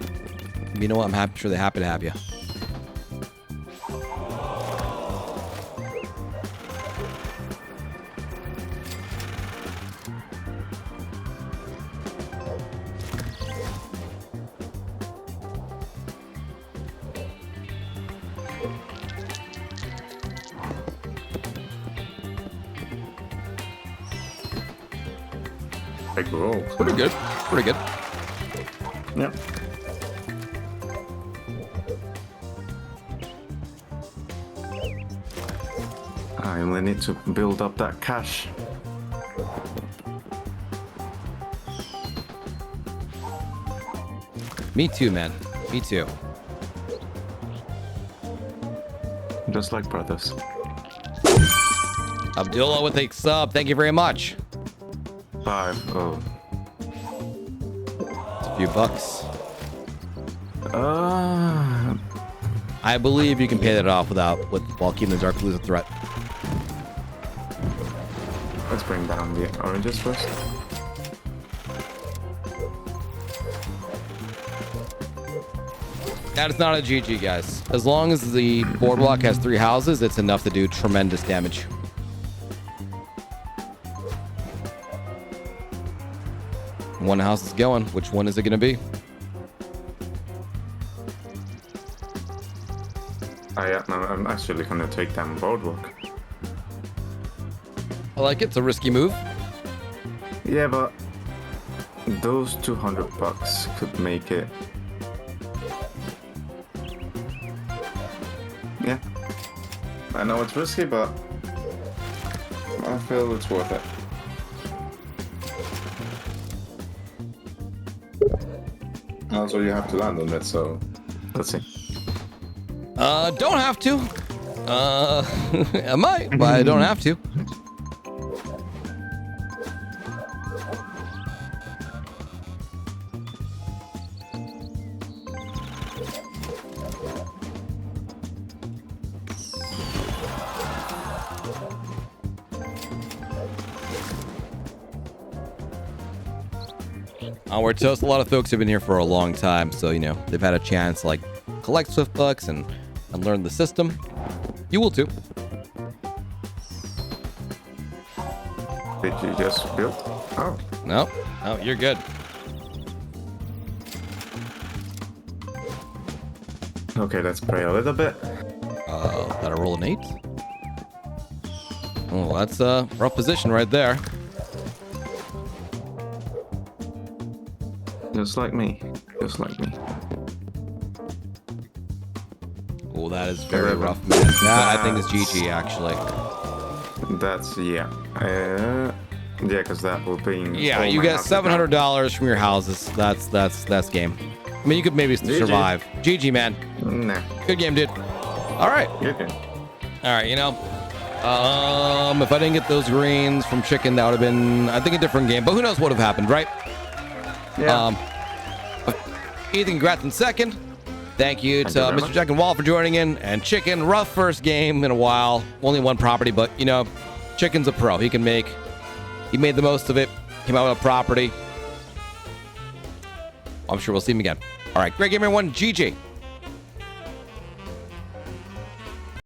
You know what? I'm sure they're happy to have you. Big roll. Pretty good. Pretty good. Yeah. I only need to build up that cash. Me too, man. Me too. Just like brothers. Abdullah with a sub. Thank you very much. 5. Oh. It's a few bucks. Uh, I believe you can pay that off while keeping the Dark Blues a threat. let's bring down the oranges first. That is not a GG, guys. As long as the boardwalk has 3 houses, it's enough to do tremendous damage. One house is going. Which one is it going to be? I'm actually gonna take down boardwalk. I like it. It's a risky move. Yeah, but those 200 bucks could make it. Yeah, I know it's risky, but I feel it's worth it. Also, you have to land on it, so let's see. Don't have to. I might, but I don't have to. We're toast. A lot of folks have been here for a long time, so you know they've had a chance to, like, collect Swift bucks and learn the system. You will too. Did you just build? Oh, No, you're good. okay. Let's pray a little bit. Gotta roll an 8. Oh, that's a rough position right there. Just like me. Just like me. Oh, that is very rough, man. That, I think, is GG, actually. That's yeah. Yeah, because that will be. Yeah, you get $700 from your houses. That's game. I mean, you could maybe survive. GG, man. Nah, Good game, dude. All right. you're good. All right, you know, if I didn't get those greens from chicken, that would have been, I think, a different game. But who knows what would have happened, right? Yeah. Ethan, congrats in second. Thank you Thank to you very Mr. much. Jack and Wall for joining in. And Chicken, rough first game in a while. Only one property, but, you know, Chicken's a pro. He made the most of it. Came out with a property. I'm sure we'll see him again. All right, great game, everyone. GG.